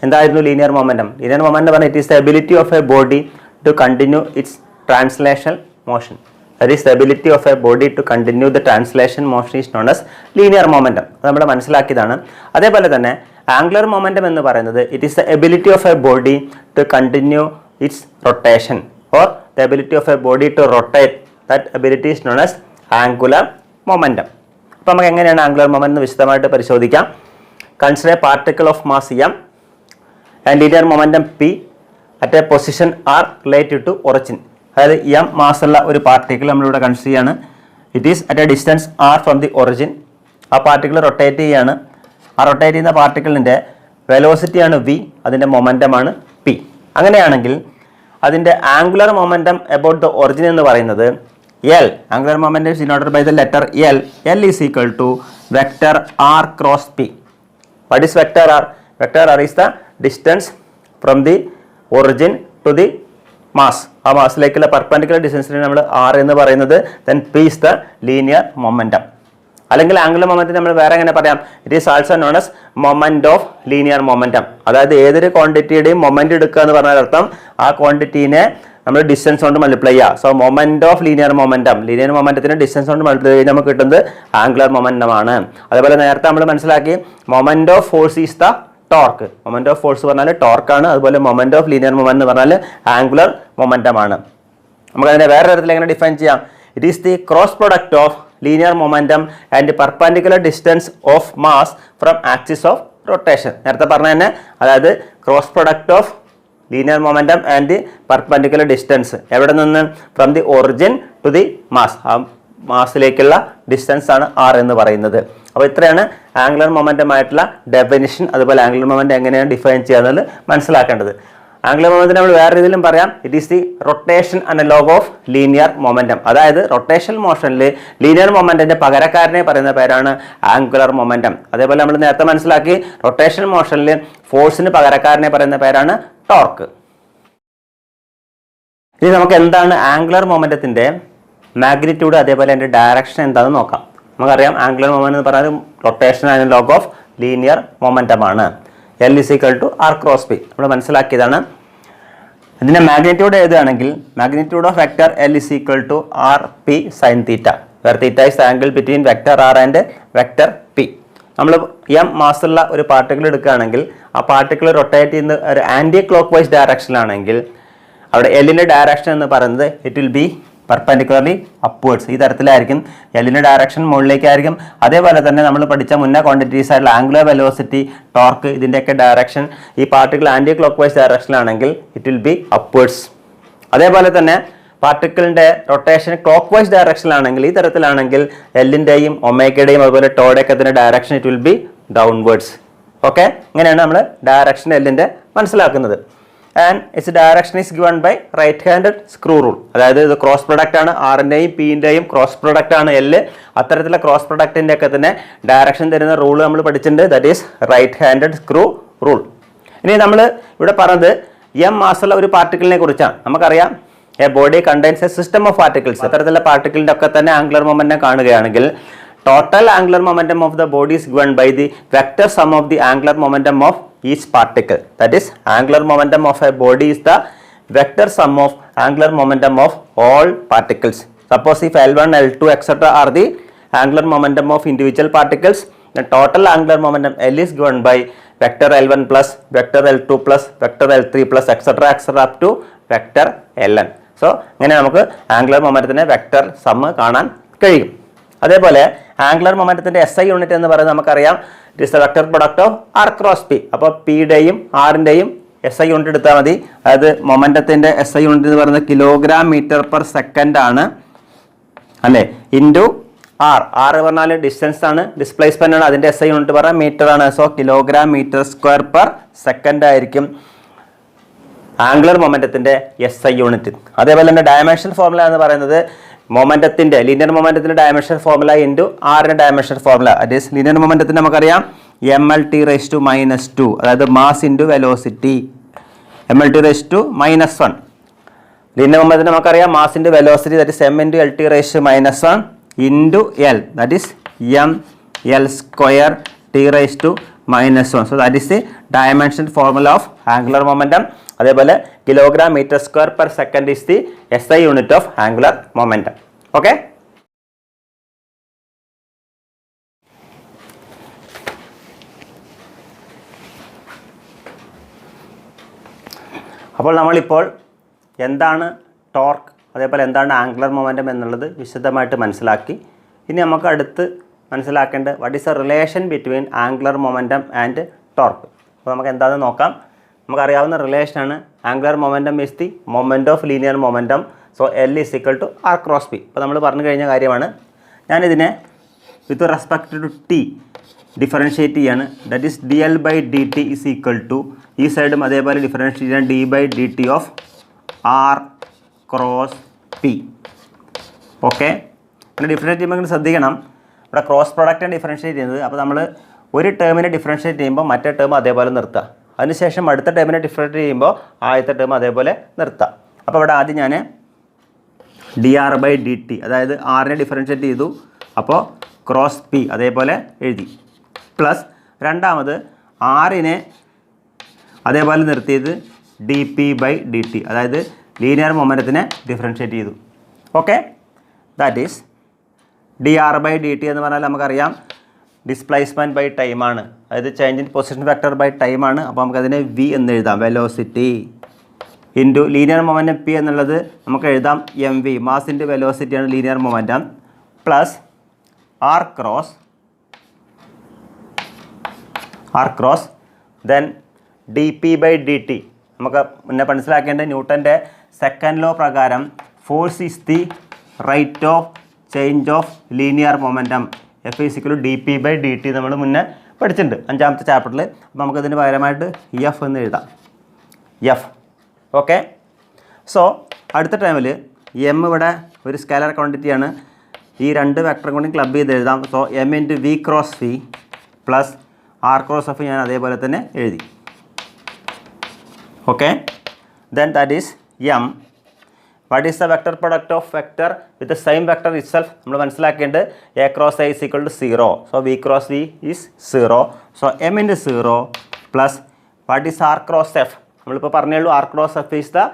എന്തായിരുന്നു ലീനിയർ മൊമെൻറ്റം? ലീനിയർ മൊമെൻറ്റം പറഞ്ഞാൽ it is the ability of a body to continue its translational motion. That is the ability of a body to continue the translation motion is known as linear momentum. അത് നമ്മൾ മനസ്സിലാക്കിയതാണ്. അതേപോലെ തന്നെ angular momentum എന്ന് പറയുന്നത് it is the ability of a body to continue its rotation or the ability of a body to rotate. That ability is known as angular momentum. അപ്പോൾ നമുക്ക് എങ്ങനെയാണ് angular momentum എന്ന് വിശദമായിട്ട് പരിശോധിക്കാം. Consider a particle of mass m and linear momentum P at a position R related to origin. അതായത് M മാസുള്ള ഒരു particle നമ്മളിവിടെ കൺസിഡർ ചെയ്യാണ്. It is at a distance R from the origin. ആ particle rotate ചെയ്യാണ്. ആ rotate ചെയ്യുന്ന പാർട്ടിക്കിളിൻ്റെ വെലോസിറ്റിയാണ് V, അതിൻ്റെ മൊമെൻറ്റമാണ് പി. അങ്ങനെയാണെങ്കിൽ അതിൻ്റെ angular momentum about the origin എന്ന് പറയുന്നത് L. Angular momentum is denoted by the letter L. L is equal to vector R cross P. What is vector R? Vector R is the distance from the origin to the mass. ആ മാസിലേക്കുള്ള perpendicular ഡിസ്റ്റൻസിനെ നമ്മൾ R എന്ന് പറയുന്നത്. Then P is the linear momentum. അല്ലെങ്കിൽ angular momentum നമ്മൾ വേറെ എങ്ങനെ പറയാം? It is also known as moment of linear momentum. അതായത് ഏതൊരു ക്വാണ്ടിറ്റിയുടെയും മൊമെൻറ്റ് എടുക്കുക എന്ന് പറഞ്ഞാൽ അർത്ഥം ആ ക്വാണ്ടിറ്റീനെ നമ്മൾ ഡിസ്റ്റൻസ് കൊണ്ട് മൾട്ടിപ്ലൈ ചെയ്യുക. So moment of linear momentum, linear മൊമെൻറ്റത്തിന് ഡിസ്റ്റൻസ് കൊണ്ട് മൾട്ടിപ്ലൈ ചെയ്ത് നമുക്ക് കിട്ടുന്നത് ആംഗുലർ മൊമെൻറ്റം ആണ്. അതേപോലെ നേരത്തെ നമ്മൾ മനസ്സിലാക്കി moment of force is the torque. Moment of force പറഞ്ഞാൽ ടോർക്കാണ്. അതുപോലെ മൊമെൻറ്റ് ഓഫ് ലീനിയർ മൊമെൻറ്റ് എന്ന് പറഞ്ഞാൽ ആംഗുലർ മൊമെൻറ്റം ആണ്. നമുക്കതിനെ വേറെ തരത്തിൽ എങ്ങനെ ഡിഫൈൻ ചെയ്യാം? It is the cross product of linear momentum and perpendicular distance of mass from axis of rotation. നേരത്തെ പറഞ്ഞ തന്നെ, അതായത് cross product of linear momentum and perpendicular distance എവിടെ നിന്ന്? From the origin to the mass. ആ മാസിലേക്കുള്ള distance ആണ് R എന്ന് പറയുന്നത്. അപ്പോൾ ഇത്രയാണ് ആംഗുലർ മൊമെൻറ്റം ആയിട്ടുള്ള ഡെഫിനിഷൻ. അതുപോലെ ആംഗുലർ മൊമെൻറ്റം എങ്ങനെയാണ് ഡിഫൈൻ ചെയ്യാന്നുള്ളത് മനസ്സിലാക്കേണ്ടത്. ആംഗുലർ മൊമെൻറ്റം നമ്മൾ വേറെ രീതിയിലും പറയാം. It is the rotation analogue of linear momentum. അതായത് റൊട്ടേഷൻ മോഷനിൽ ലീനിയർ മൊമെൻറ്റത്തിൻ്റെ പകരക്കാരനെ പറയുന്ന പേരാണ് ആംഗുലർ മൊമെൻറ്റം. അതേപോലെ നമ്മൾ നേരത്തെ മനസ്സിലാക്കി റൊട്ടേഷൻ മോഷനിൽ ഫോഴ്സിന് പകരക്കാരനെ പറയുന്ന പേരാണ് ടോർക്ക്. ഇനി നമുക്ക് എന്താണ് ആംഗുലർ മൊമെൻറ്റത്തിൻ്റെ മാഗ്നിറ്റ്യൂഡ്, അതേപോലെ അതിൻ്റെ ഡയറക്ഷൻ എന്താണെന്ന് നോക്കാം. നമുക്കറിയാം ആംഗുലർ മൊമെൻറ്റം എന്ന് പറയുന്നത് rotation analogue of linear momentum ആണ്. L is equal to R cross P നമ്മൾ മനസ്സിലാക്കിയതാണ്. ഇതിൻ്റെ മാഗ്നിറ്റ്യൂഡ് എഴുതുകയാണെങ്കിൽ magnitude of vector L is equal to R P sine theta, where theta is angle between vector R and vector P. നമ്മൾ M മാസുള്ള ഒരു particle എടുക്കുകയാണെങ്കിൽ ആ particle rotate ചെയ്യുന്ന ഒരു ആൻറ്റി ക്ലോക്ക് വൈസ് ഡയറക്ഷനിലാണെങ്കിൽ അവിടെ എല്ലിൻ്റെ ഡയറക്ഷൻ എന്ന് പറയുന്നത് it will B perpendicularly upwards. ഈ തരത്തിലായിരിക്കും. എല്ലിൻ്റെ ഡയറക്ഷൻ മുകളിലേക്കായിരിക്കും. അതേപോലെ തന്നെ നമ്മൾ പഠിച്ച മുന്നേ ക്വാണ്ടിറ്റീസ് ആയിട്ടുള്ള ആംഗുലർ വെലോസിറ്റി, ടോർക്ക്, ഇതിൻ്റെയൊക്കെ ഡയറക്ഷൻ ഈ പാർട്ടിക്കിൾ ആൻറ്റി ക്ലോക്ക് വൈസ് ഡയറക്ഷനിലാണെങ്കിൽ ഇറ്റ് വിൽ ബി അപ്വേർഡ്സ്. അതേപോലെ തന്നെ പാർട്ടിക്കിളിൻ്റെ റൊട്ടേഷൻ ക്ലോക്ക് വൈസ് ഡയറക്ഷനിലാണെങ്കിൽ ഈ തരത്തിലാണെങ്കിൽ എല്ലിൻ്റെയും ഒമേഗയുടെയും അതുപോലെ ടോയുടെയൊക്കെ അതിൻ്റെ direction it will be downwards. Okay, ഇങ്ങനെയാണ് നമ്മൾ ഡയറക്ഷൻ എല്ലിൻ്റെ മനസ്സിലാക്കുന്നത്. And its direction is given by right handed screw rule. അതായത് ഇത് ക്രോസ് പ്രൊഡക്റ്റ് ആണ്, ആറിൻ്റെയും പിൻ്റെയും ക്രോസ് പ്രൊഡക്റ്റ് ആണ് എല്ല്. അത്തരത്തിലുള്ള ക്രോസ് പ്രൊഡക്റ്റിൻ്റെ ഒക്കെ തന്നെ ഡയറക്ഷൻ തരുന്ന റൂൾ നമ്മൾ പഠിച്ചിട്ടുണ്ട്. That is right handed screw rule. ഇനി നമ്മൾ ഇവിടെ പറഞ്ഞത് എം മാസുള്ള ഒരു പാർട്ടിക്കിളിനെ കുറിച്ചാണ്. നമുക്കറിയാം A body contains A system of particles. അത്തരത്തിലുള്ള പാർട്ടിക്കിളിൻ്റെ ഒക്കെ തന്നെ ആംഗുലർ മൊമെൻറ്റം കാണുകയാണെങ്കിൽ total angular momentum of the body is given by the vector sum of the angular momentum of each particle. That is, angular momentum of a body is the vector sum of angular momentum of all particles. Suppose if L1, L2, etc. are the angular momentum of individual particles, the total angular momentum L is given by vector L1 plus, vector L2 plus, vector L3 plus, etc. up to vector Ln. So, ഇങ്ങനെ നമുക്ക് angular മൊമെൻറ്റത്തിൻ്റെ vector some കാണാൻ കഴിയും. അതേപോലെ angular മൊമെൻറ്റത്തിൻ്റെ SI unit എന്ന് പറയുന്നത് നമുക്കറിയാം it is the vector product of R cross P. അപ്പോൾ പിയുടെയും ആറിൻ്റെയും SI യൂണിറ്റ് എടുത്താൽ മതി. അതായത് മൊമെൻറ്റത്തിൻ്റെ SI യൂണിറ്റ് എന്ന് പറയുന്നത് കിലോഗ്രാം മീറ്റർ പെർ സെക്കൻഡ് ആണ് അല്ലേ, ഇൻറ്റു ആർ. ആർ പറഞ്ഞാൽ ഡിസ്റ്റൻസ് ആണ്, ഡിസ്പ്ലേസ്മെൻ്റ് ആണ്. അതിൻ്റെ SI യൂണിറ്റ് പറഞ്ഞാൽ മീറ്റർ ആണ്. So kilogram metre square per second ആയിരിക്കും ആംഗുലർ മൊമെൻറ്റത്തിൻ്റെ SI യൂണിറ്റ്. അതേപോലെ തന്നെ ഡയമെൻഷൻ ഫോർമുല എന്ന് പറയുന്നത് മൊമെൻറ്റത്തിൻ്റെ ലീനിയർ മൊമെൻറ്റത്തിൻ്റെ ഡയമെൻഷൻ ഫോർമുല ഇൻറ്റു ആറിൻ്റെ ഡയമെൻഷൻ ഫോർമുല. അത് ഈസ് ലീനിയർ മൊമെൻറ്റത്തിന് നമുക്കറിയാം MLT⁻², അതായത് mass into velocity, MLT⁻⁻1. Linear മൊമെൻറ്റത്തിന് നമുക്കറിയാം mass into velocity, that is M×LT⁻⁻1 into L, that is ML²T⁻⁻1. So that is the dimension formula of angular momentum. അതേപോലെ kilogram metre square per second is the SI unit of angular momentum. Okay, അപ്പോൾ നമ്മളിപ്പോൾ എന്താണ് torque, അതേപോലെ എന്താണ് angular momentum എന്നുള്ളത് വിശദമായിട്ട് മനസ്സിലാക്കി. ഇനി നമുക്ക് അടുത്ത് മനസ്സിലാക്കേണ്ടത് what is a relation between angular momentum and torque. അപ്പോൾ നമുക്ക് എന്താണെന്ന് നോക്കാം. നമുക്കറിയാവുന്ന റിലേഷനാണ് angular momentum is the moment of linear momentum. So L is equal to R cross P. ഇപ്പോൾ നമ്മൾ പറഞ്ഞു കഴിഞ്ഞ കാര്യമാണ്. ഞാനിതിനെ with respect to T differentiate ചെയ്യാണ്. ദാറ്റ് is D L by D T is equal to, ഈ സൈഡും അതേപോലെ ഡിഫറൻഷ്യേറ്റ് ചെയ്യാൻ D by D T of R cross P. Okay, പിന്നെ ഡിഫറൻഷ്യേറ്റ് ചെയ്യുമ്പോൾ ശ്രദ്ധിക്കണം, ഇവിടെ ക്രോസ് പ്രോഡക്റ്റാണ് ഡിഫറൻഷ്യേറ്റ് ചെയ്യുന്നത്. അപ്പോൾ നമ്മൾ ഒരു ടേമിനെ ഡിഫറൻഷ്യേറ്റ് ചെയ്യുമ്പോൾ മറ്റേ ടേം അതേപോലെ നിർത്തുക. അതിനുശേഷം അടുത്ത ടേമിനെ ഡിഫറൻഷ്യേറ്റ് ചെയ്യുമ്പോൾ ആദ്യത്തെ ടേം അതേപോലെ നിർത്തുക. അപ്പോൾ ഇവിടെ ആദ്യം ഞാൻ D R by D T, അതായത് ആറിനെ ഡിഫറൻഷ്യേറ്റ് ചെയ്തു, അപ്പോൾ ക്രോസ് പി അതേപോലെ എഴുതി. പ്ലസ് രണ്ടാമത് ആറിനെ അതേപോലെ നിർത്തിയത് D P by D T, അതായത് ലീനിയർ മൊമെൻറ്റത്തിനെ ഡിഫറൻഷ്യേറ്റ് ചെയ്തു. Okay, that is D R by D T എന്ന് പറഞ്ഞാൽ നമുക്കറിയാം ഡിസ്പ്ലേസ്മെൻറ്റ് ബൈ ടൈമാണ്, അതായത് change in position vector by ടൈമാണ്. അപ്പോൾ നമുക്കതിനെ വി എന്ന് എഴുതാം, velocity into linear momentum P എന്നുള്ളത് നമുക്ക് എഴുതാം എം വി, മാസ് ഇൻറ്റു വെലോസിറ്റിയാണ് linear momentum, plus R cross then D P by D T. നമുക്ക് മുന്നേ മനസ്സിലാക്കേണ്ടത് ന്യൂട്ടൻ്റെ സെക്കൻഡ് ലോ പ്രകാരം force is the rate of change of linear momentum, F is equal to D P by D T നമ്മൾ മുന്നേ പഠിച്ചിട്ടുണ്ട് 5ാമത്തെ ചാപ്റ്ററിൽ. അപ്പോൾ നമുക്കതിന് പകരമായിട്ട് എഫ് എന്ന് എഴുതാം, എഫ്. ഓക്കെ, സോ അടുത്ത ടൈമിൽ എം ഇവിടെ ഒരു സ്കാലർ ക്വാണ്ടിറ്റിയാണ്, ഈ രണ്ട് വെക്ടറും കൂടി ക്ലബ് ചെയ്ത് എഴുതാം. So M into V cross V plus R cross F ഞാൻ അതേപോലെ തന്നെ എഴുതി. Okay, then that is M. What is the vector product of vector with the same vector itself? നമ്മൾ മനസ്സിലാക്കേണ്ടത് A cross A is equal to 0. So V cross V is 0. So M into 0 plus what is R cross F? നമ്മളിപ്പോൾ പറഞ്ഞുള്ളൂ R cross F is the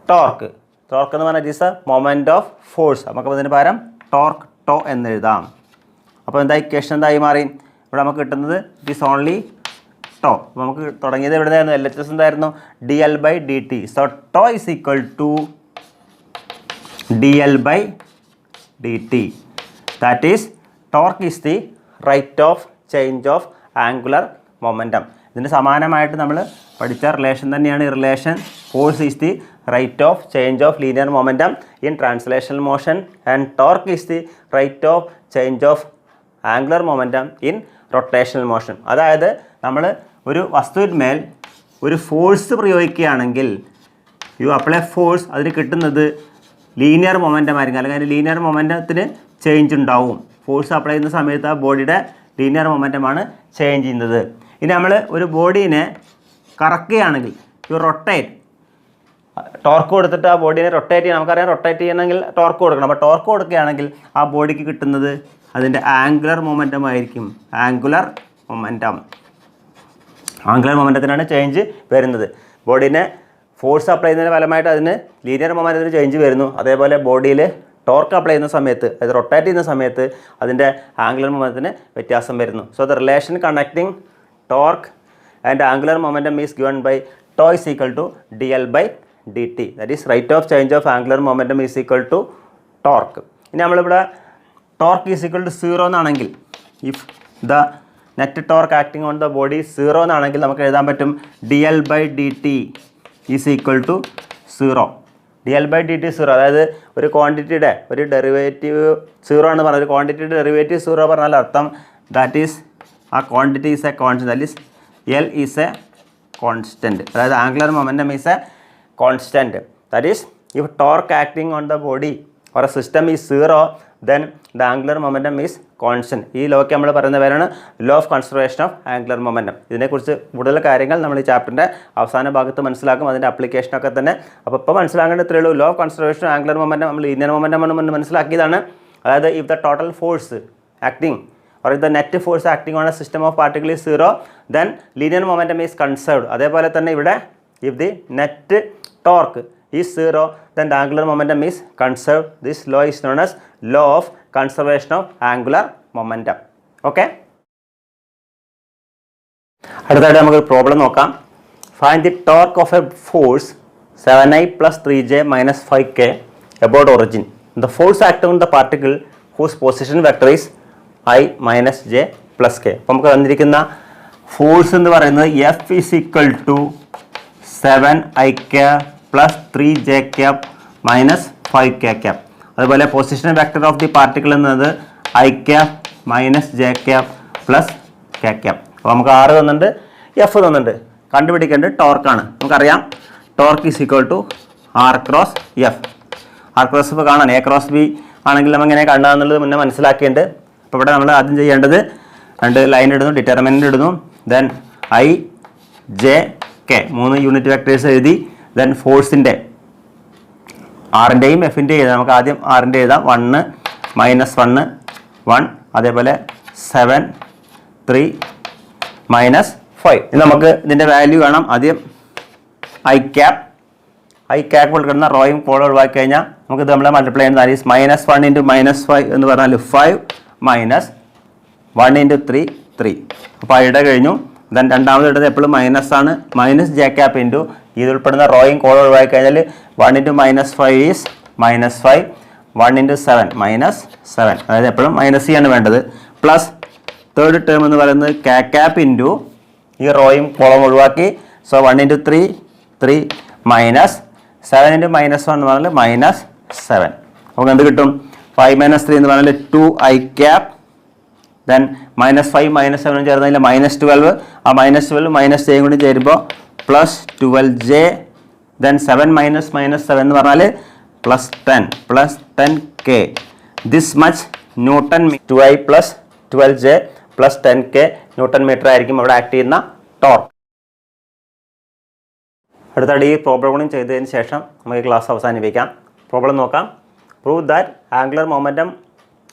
torque. Torque എന്ന് പറഞ്ഞാൽ it is the moment of force. നമുക്ക് അതിന് പകരം torque to എന്ന് എഴുതാം. അപ്പോൾ എന്താ ഇക്വേഷൻ എന്തായി മാറി? ഇവിടെ നമുക്ക് കിട്ടുന്നത് ഇറ്റ് ഈസ് ഓൺലി ടോ. നമുക്ക് തുടങ്ങിയത് എവിടെ നിന്നായിരുന്നു? എൽ എച്ച് എസ് എന്തായിരുന്നു? D L by D T. So tau is equal to D L by D T. That is torque is the rate of change of angular momentum. ഇതിന് സമാനമായിട്ട് നമ്മൾ പഠിച്ച relation തന്നെയാണ് ഈ relation. Force is the rate of change of linear momentum in translational motion and torque is the rate of change of angular momentum in rotational motion. അതായത് നമ്മൾ ഒരു വസ്തുവിന്മേൽ ഒരു ഫോഴ്സ് പ്രയോഗിക്കുകയാണെങ്കിൽ യു അപ്ലൈ ഫോഴ്സ്, അതിന് കിട്ടുന്നത് linear momentum ആയിരിക്കും, അല്ലെങ്കിൽ linear മൊമെൻറ്റത്തിന് change ഉണ്ടാവും. ഫോഴ്സ് അപ്ലൈ ചെയ്യുന്ന സമയത്ത് ആ ബോഡിയുടെ ലീനിയർ മൊമെൻറ്റമാണ് ചേഞ്ച് ചെയ്യുന്നത്. ഇനി നമ്മൾ ഒരു ബോഡീനെ കറക്കുകയാണെങ്കിൽ യു റൊട്ടേറ്റ്, ടോർക്ക് കൊടുത്തിട്ട് ആ ബോഡീനെ റൊട്ടേറ്റ് ചെയ്യണം. നമുക്കറിയാം റൊട്ടേറ്റ് ചെയ്യണമെങ്കിൽ ടോർക്ക് കൊടുക്കണം. അപ്പോൾ ടോർക്ക് കൊടുക്കുകയാണെങ്കിൽ ആ ബോഡിക്ക് കിട്ടുന്നത് അതിൻ്റെ ആംഗുലർ മൊമെൻറ്റം ആയിരിക്കും. ആംഗുലർ മൊമെൻറ്റത്തിനാണ് ചേഞ്ച് വരുന്നത്. ബോഡീനെ ഫോഴ്സ് അപ്ലൈ ചെയ്യുന്നതിന് ഫലമായിട്ട് അതിന് ലീനിയർ മൊമെൻറ്റത്തിന് ചേഞ്ച് വരുന്നു. അതേപോലെ ബോഡിയിൽ ടോർക്ക് അപ്ലൈ ചെയ്യുന്ന സമയത്ത്, അത് റൊട്ടേറ്റ് ചെയ്യുന്ന സമയത്ത് അതിൻ്റെ ആംഗുലർ മൊമെൻറ്റത്തിന് വ്യത്യാസം വരുന്നു. So the relation connecting torque and angular momentum is given by tau is equal to D L by D T. That is rate of change of angular momentum is equal to torque. ഇനി നമ്മളിവിടെ torque is equal to 0 എന്നാണെങ്കിൽ, if the net torque acting on the body 0 എന്നാണെങ്കിൽ നമുക്ക് എഴുതാൻ പറ്റും D L by D T is equal to 0. D L by D T 0, അതായത് ഒരു ക്വാണ്ടിറ്റിയുടെ ഒരു ഡെറിവേറ്റീവ് 0 ആണ് പറഞ്ഞത്. ഒരു ക്വാണ്ടിറ്റിയുടെ ഡെറിവേറ്റീവ് 0 പറഞ്ഞാൽ അർത്ഥം ദാറ്റ് ഈസ് ആ quantity is a constant, that is L is a constant, അതായത് angular momentum is a constant. That is if torque acting on the body or a system is 0, then the angular momentum is constant. ഈ ലോയ്ക്ക് നമ്മൾ പറയുന്ന പേരാണ് law of conservation of angular momentum. ഇതിനെക്കുറിച്ച് കൂടുതൽ കാര്യങ്ങൾ നമ്മൾ ഈ ചാപ്റ്ററിൻ്റെ അവസാന ഭാഗത്ത് മനസ്സിലാക്കും, അതിൻ്റെ അപ്ലിക്കേഷനൊക്കെ തന്നെ. അപ്പോൾ ഇപ്പോൾ മനസ്സിലാക്കേണ്ട ഇത്രയേ ഉള്ളൂ. Law of conservation of angular momentum നമ്മൾ ലീനിയർ മൊമെൻറ്റം ആണ് മുന്നേ മനസ്സിലാക്കിയതാണ്. അതായത് if the total force acting or if the net force acting on a system of particle is 0, then linear momentum is conserved. അതേപോലെ തന്നെ ഇവിടെ if the net torque is 0, then the angular momentum is conserved. This law is known as law of conservation of angular momentum. Okay? അടുത്തായിട്ട് നമുക്ക് problem നോക്കാം. Find the torque of a force 7I plus 3J minus 5K about origin. The force acting on the particle whose position vector is I minus J plus K. അപ്പോൾ നമുക്ക് തന്നിരിക്കുന്ന force എന്ന് പറയുന്നത് F is equal to 7i plus 3j minus 5k. അതുപോലെ position vector of the particle എന്നത് i minus j plus k. അപ്പോൾ നമുക്ക് R തന്നിട്ടുണ്ട്, F തന്നിട്ടുണ്ട്. കണ്ടുപിടിക്കേണ്ടത് ടോർക്കാണ്. നമുക്കറിയാം torque is equal to R cross F. R cross F കാണാൻ A ക്രോസ് B ആണെങ്കിൽ നമ്മൾ എങ്ങനെ കാണുക മുന്നേ മനസ്സിലാക്കിയിട്ടുണ്ട്. അപ്പോൾ ഇവിടെ നമ്മൾ ആദ്യം ചെയ്യേണ്ടത് 2 ലൈൻ ഇടുന്നു, ഡിറ്റർമിനൻ്റ് ഇടുന്നു, then I J K 3 unit vectors എഴുതി. ദെൻ ഫോഴ്സിൻ്റെ ആറിൻ്റെയും എഫിൻ്റെയും എഴുതാം. നമുക്ക് ആദ്യം ആറിൻ്റെ എഴുതാം. 1 -1 1, അതേപോലെ 7 3 -5. ഇനി നമുക്ക് ഇതിൻ്റെ വാല്യൂ വേണം. ആദ്യം i ക്യാപ് കൊടുക്കുന്ന റോയും കോളും ഒഴിവാക്കി കഴിഞ്ഞാൽ നമുക്ക് ഇത് നമ്മളെ മൾട്ടിപ്ലൈ ചെയ്യുന്നത് -1 × -5 എന്ന് പറഞ്ഞാൽ 5 മൈനസ് 1 × 3 3. അപ്പോൾ ഐയുടെ കഴിഞ്ഞു. ദെൻ രണ്ടാമത് ഇടുന്നത് എപ്പോഴും മൈനസ് ആണ്. മൈനസ് j ക്യാപ് ഇൻറ്റു ഇത് ഉൾപ്പെടുന്ന റോയും കോളും ഒഴിവാക്കി കഴിഞ്ഞാൽ 1 × -5 ഈസ് -5, 1 × 7 -7. അതായത് എപ്പോഴും മൈനസ് ആണ് വേണ്ടത്. പ്ലസ് തേർഡ് ടേം എന്ന് പറയുന്നത് k ക്യാപ് ഇൻറ്റു ഈ റോയും കോളം ഒഴിവാക്കി. സോ 1 × 3 3 മൈനസ് 7 × -1 എന്ന് പറഞ്ഞാൽ -7. നമുക്ക് എന്ത് കിട്ടും? 5 - 3 എന്ന് പറഞ്ഞാൽ 2i ക്യാപ്. ദെൻ -5 -7 ചേർന്നതിൽ -12. ആ -12 -j കൂടി ചേരുമ്പോൾ പ്ലസ് 12j. ദെൻ 7 -7 എന്ന് പറഞ്ഞാൽ +10 plus 10k. This much newton 2i plus 12j plus 10k newton metre ആയിരിക്കും അവിടെ ആക്ട് ചെയ്യുന്ന ടോർക്ക്. അടുത്തായിട്ട് ഈ പ്രോബ്ലം ചെയ്തതിന് ശേഷം നമുക്ക് ക്ലാസ് അവസാനിപ്പിക്കാം. പ്രോബ്ലം നോക്കാം. Prove that angular momentum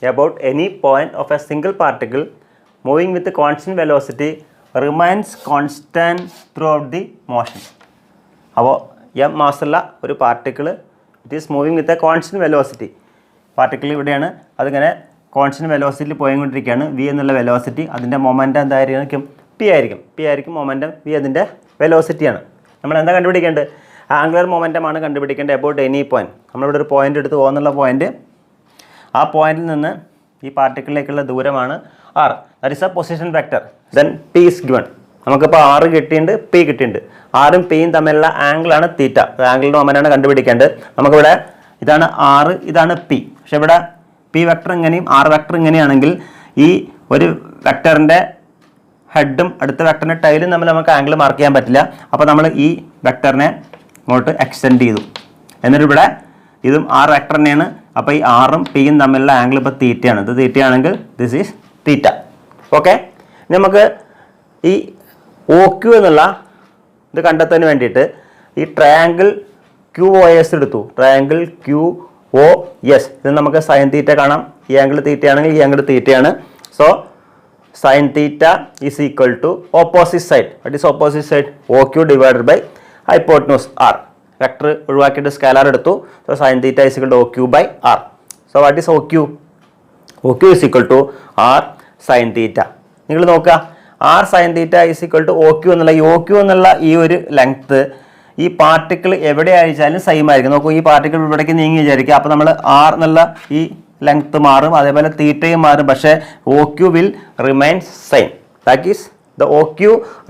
about any point of a single particle moving with a constant velocity remains constant throughout the motion. അപ്പോൾ m മാസ്സുള്ള ഒരു particle it is moving with a constant velocity. Particle ഇവിടെയാണ്, അതിങ്ങനെ constant വെലോസിറ്റിയിൽ പോയിക്കൊണ്ടിരിക്കുകയാണ്. v എന്നുള്ള velocity, അതിൻ്റെ momentum എന്തായിരിക്കും? p ആയിരിക്കും momentum. v അതിൻ്റെ വെലോസിറ്റിയാണ്. നമ്മൾ എന്താ കണ്ടുപിടിക്കേണ്ടത്? ആംഗുലർ മൊമെൻറ്റമാണ് കണ്ടുപിടിക്കേണ്ടത് അബൌട്ട് എനി പോയിൻറ്റ്. നമ്മളിവിടെ ഒരു പോയിൻ്റ് എടുത്ത് പോകുന്നുള്ള പോയിൻറ്റ്, ആ പോയിന്റിൽ നിന്ന് ഈ പാർട്ടിക്കിളിലേക്കുള്ള ദൂരമാണ് r. That is A position vector. Then p is given. നമുക്കിപ്പോൾ r കിട്ടിയിട്ടുണ്ട്, p കിട്ടിയിട്ടുണ്ട്. r ഉം p യും തമ്മിലുള്ള ആംഗിളാണ് തീറ്റ. ആംഗിളിൻ്റെ മൊമെൻ്റാണ് കണ്ടുപിടിക്കേണ്ടത്. നമുക്കിവിടെ ഇതാണ് r, ഇതാണ് p. പക്ഷെ ഇവിടെ p വെക്ടർ ഇങ്ങനെയും r വെക്ടർ ഇങ്ങനെയാണെങ്കിൽ ഈ ഒരു വെക്ടറിൻ്റെ ഹെഡും അടുത്ത വെക്ടറിൻ്റെ ടൈലും തമ്മിൽ നമുക്ക് ആംഗിൾ മാർക്ക് ചെയ്യാൻ പറ്റില്ല. അപ്പോൾ നമ്മൾ ഈ വെക്ടറിനെ ഇങ്ങോട്ട് എക്സ്റ്റെൻഡ് ചെയ്തു. എന്നിട്ട് ഇവിടെ ഇതും r വെക്ടർ തന്നെയാണ്. അപ്പോൾ ഈ ആറും പിയും തമ്മിലുള്ള ആംഗിൾ ഇപ്പോൾ തീറ്റയാണ്. ഇത് തീറ്റയാണെങ്കിൽ ദിസ് ഈസ് തീറ്റ. ഓക്കെ, നമുക്ക് ഈ OQ എന്നുള്ള ഇത് കണ്ടെത്താൻ വേണ്ടിയിട്ട് ഈ ട്രയാങ്കിൾ QOS എടുത്തു. ട്രയാങ്കിൾ QOS ഇത് നമുക്ക് സൈൻ തീറ്റ കാണാം. ഈ ആംഗിൾ തീറ്റയാണെങ്കിൽ ഈ ആംഗിൾ തീറ്റയാണ്. So sine theta is equal to opposite side. What is opposite side? OQ divided by hypotenuse R. Vector ഒഴിവാക്കിയിട്ട് സ്കാലാർ എടുത്തു. So sine theta is equal to OQ by R. So what is OQ? OQ is equal to R sine theta. നിങ്ങൾ നോക്കുക, R sine theta is equal to OQ എന്നുള്ള OQ എന്നുള്ള ഈ ഒരു length ഈ particle എവിടെ അയച്ചാലും same ആയിരിക്കും. നോക്കൂ, ഈ പാർട്ടിക്കിൾ ഇവിടേക്ക് നീങ്ങി വിചാരിക്കുക. അപ്പോൾ നമ്മൾ R എന്നുള്ള ഈ ലെങ്ത്ത് മാറും, അതേപോലെ തീറ്റയും മാറും. പക്ഷേ OQ will remains same. That is the OQ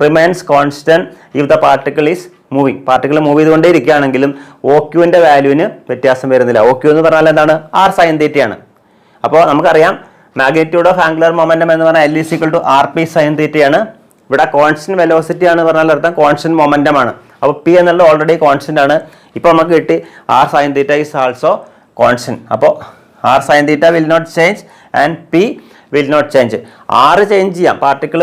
remains constant if the particle is moving. Particle move ചെയ്തുകൊണ്ടേ ഇരിക്കുകയാണെങ്കിലും OQൻ്റെ വാല്യൂവിന് വ്യത്യാസം വരുന്നില്ല. OQ എന്ന് പറഞ്ഞാൽ എന്താണ്? R സൈൻ തീറ്റയാണ്. അപ്പോൾ നമുക്കറിയാം മാഗ്നിറ്റ്യൂഡ് ഓഫ് ആംഗുലർ മൊമെൻറ്റം എന്ന് പറഞ്ഞാൽ L is equal to RP sine തീറ്റയാണ്. ഇവിടെ കോൺസ്റ്റന്റ് വെലോസിറ്റി ആണ് പറഞ്ഞാൽ അർത്ഥം കോൺസ്റ്റന്റ് മൊമെൻറ്റം ആണ്. അപ്പോൾ P എന്നുള്ളത് ഓൾറെഡി കോൺസ്റ്റന്റ് ആണ്. ഇപ്പോൾ നമുക്ക് കിട്ടി R sine theta is also constant. അപ്പോൾ R sine theta will not change and P will not change. R change ചെയ്യാം, പാർട്ടിക്കിൾ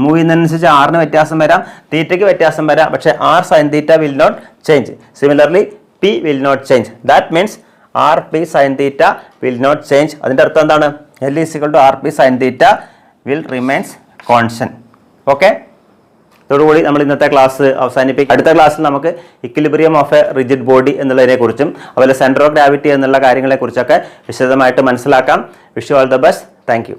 മൂവ് ചെയ്യുന്നതിനനുസരിച്ച് ആറിന് വ്യത്യാസം വരാം, തീറ്റയ്ക്ക് വ്യത്യാസം വരാം. പക്ഷേ R sine theta will not change. Similarly P will not change. That means RP sine theta will not change. അതിൻ്റെ അർത്ഥം എന്താണ്? L is equal to RP sine theta will remains constant. Okay, ഇതോടുകൂടി നമ്മൾ ഇന്നത്തെ ക്ലാസ് അവസാനിപ്പിക്കും. അടുത്ത ക്ലാസ്സിൽ നമുക്ക് equilibrium of a rigid body എന്നുള്ളതിനെക്കുറിച്ചും അതുപോലെ സെൻറ്റർ ഓഫ് ഗ്രാവിറ്റി എന്നുള്ള കാര്യങ്ങളെക്കുറിച്ചൊക്കെ വിശദമായിട്ട് മനസ്സിലാക്കാം. Wish you all the best. Thank U.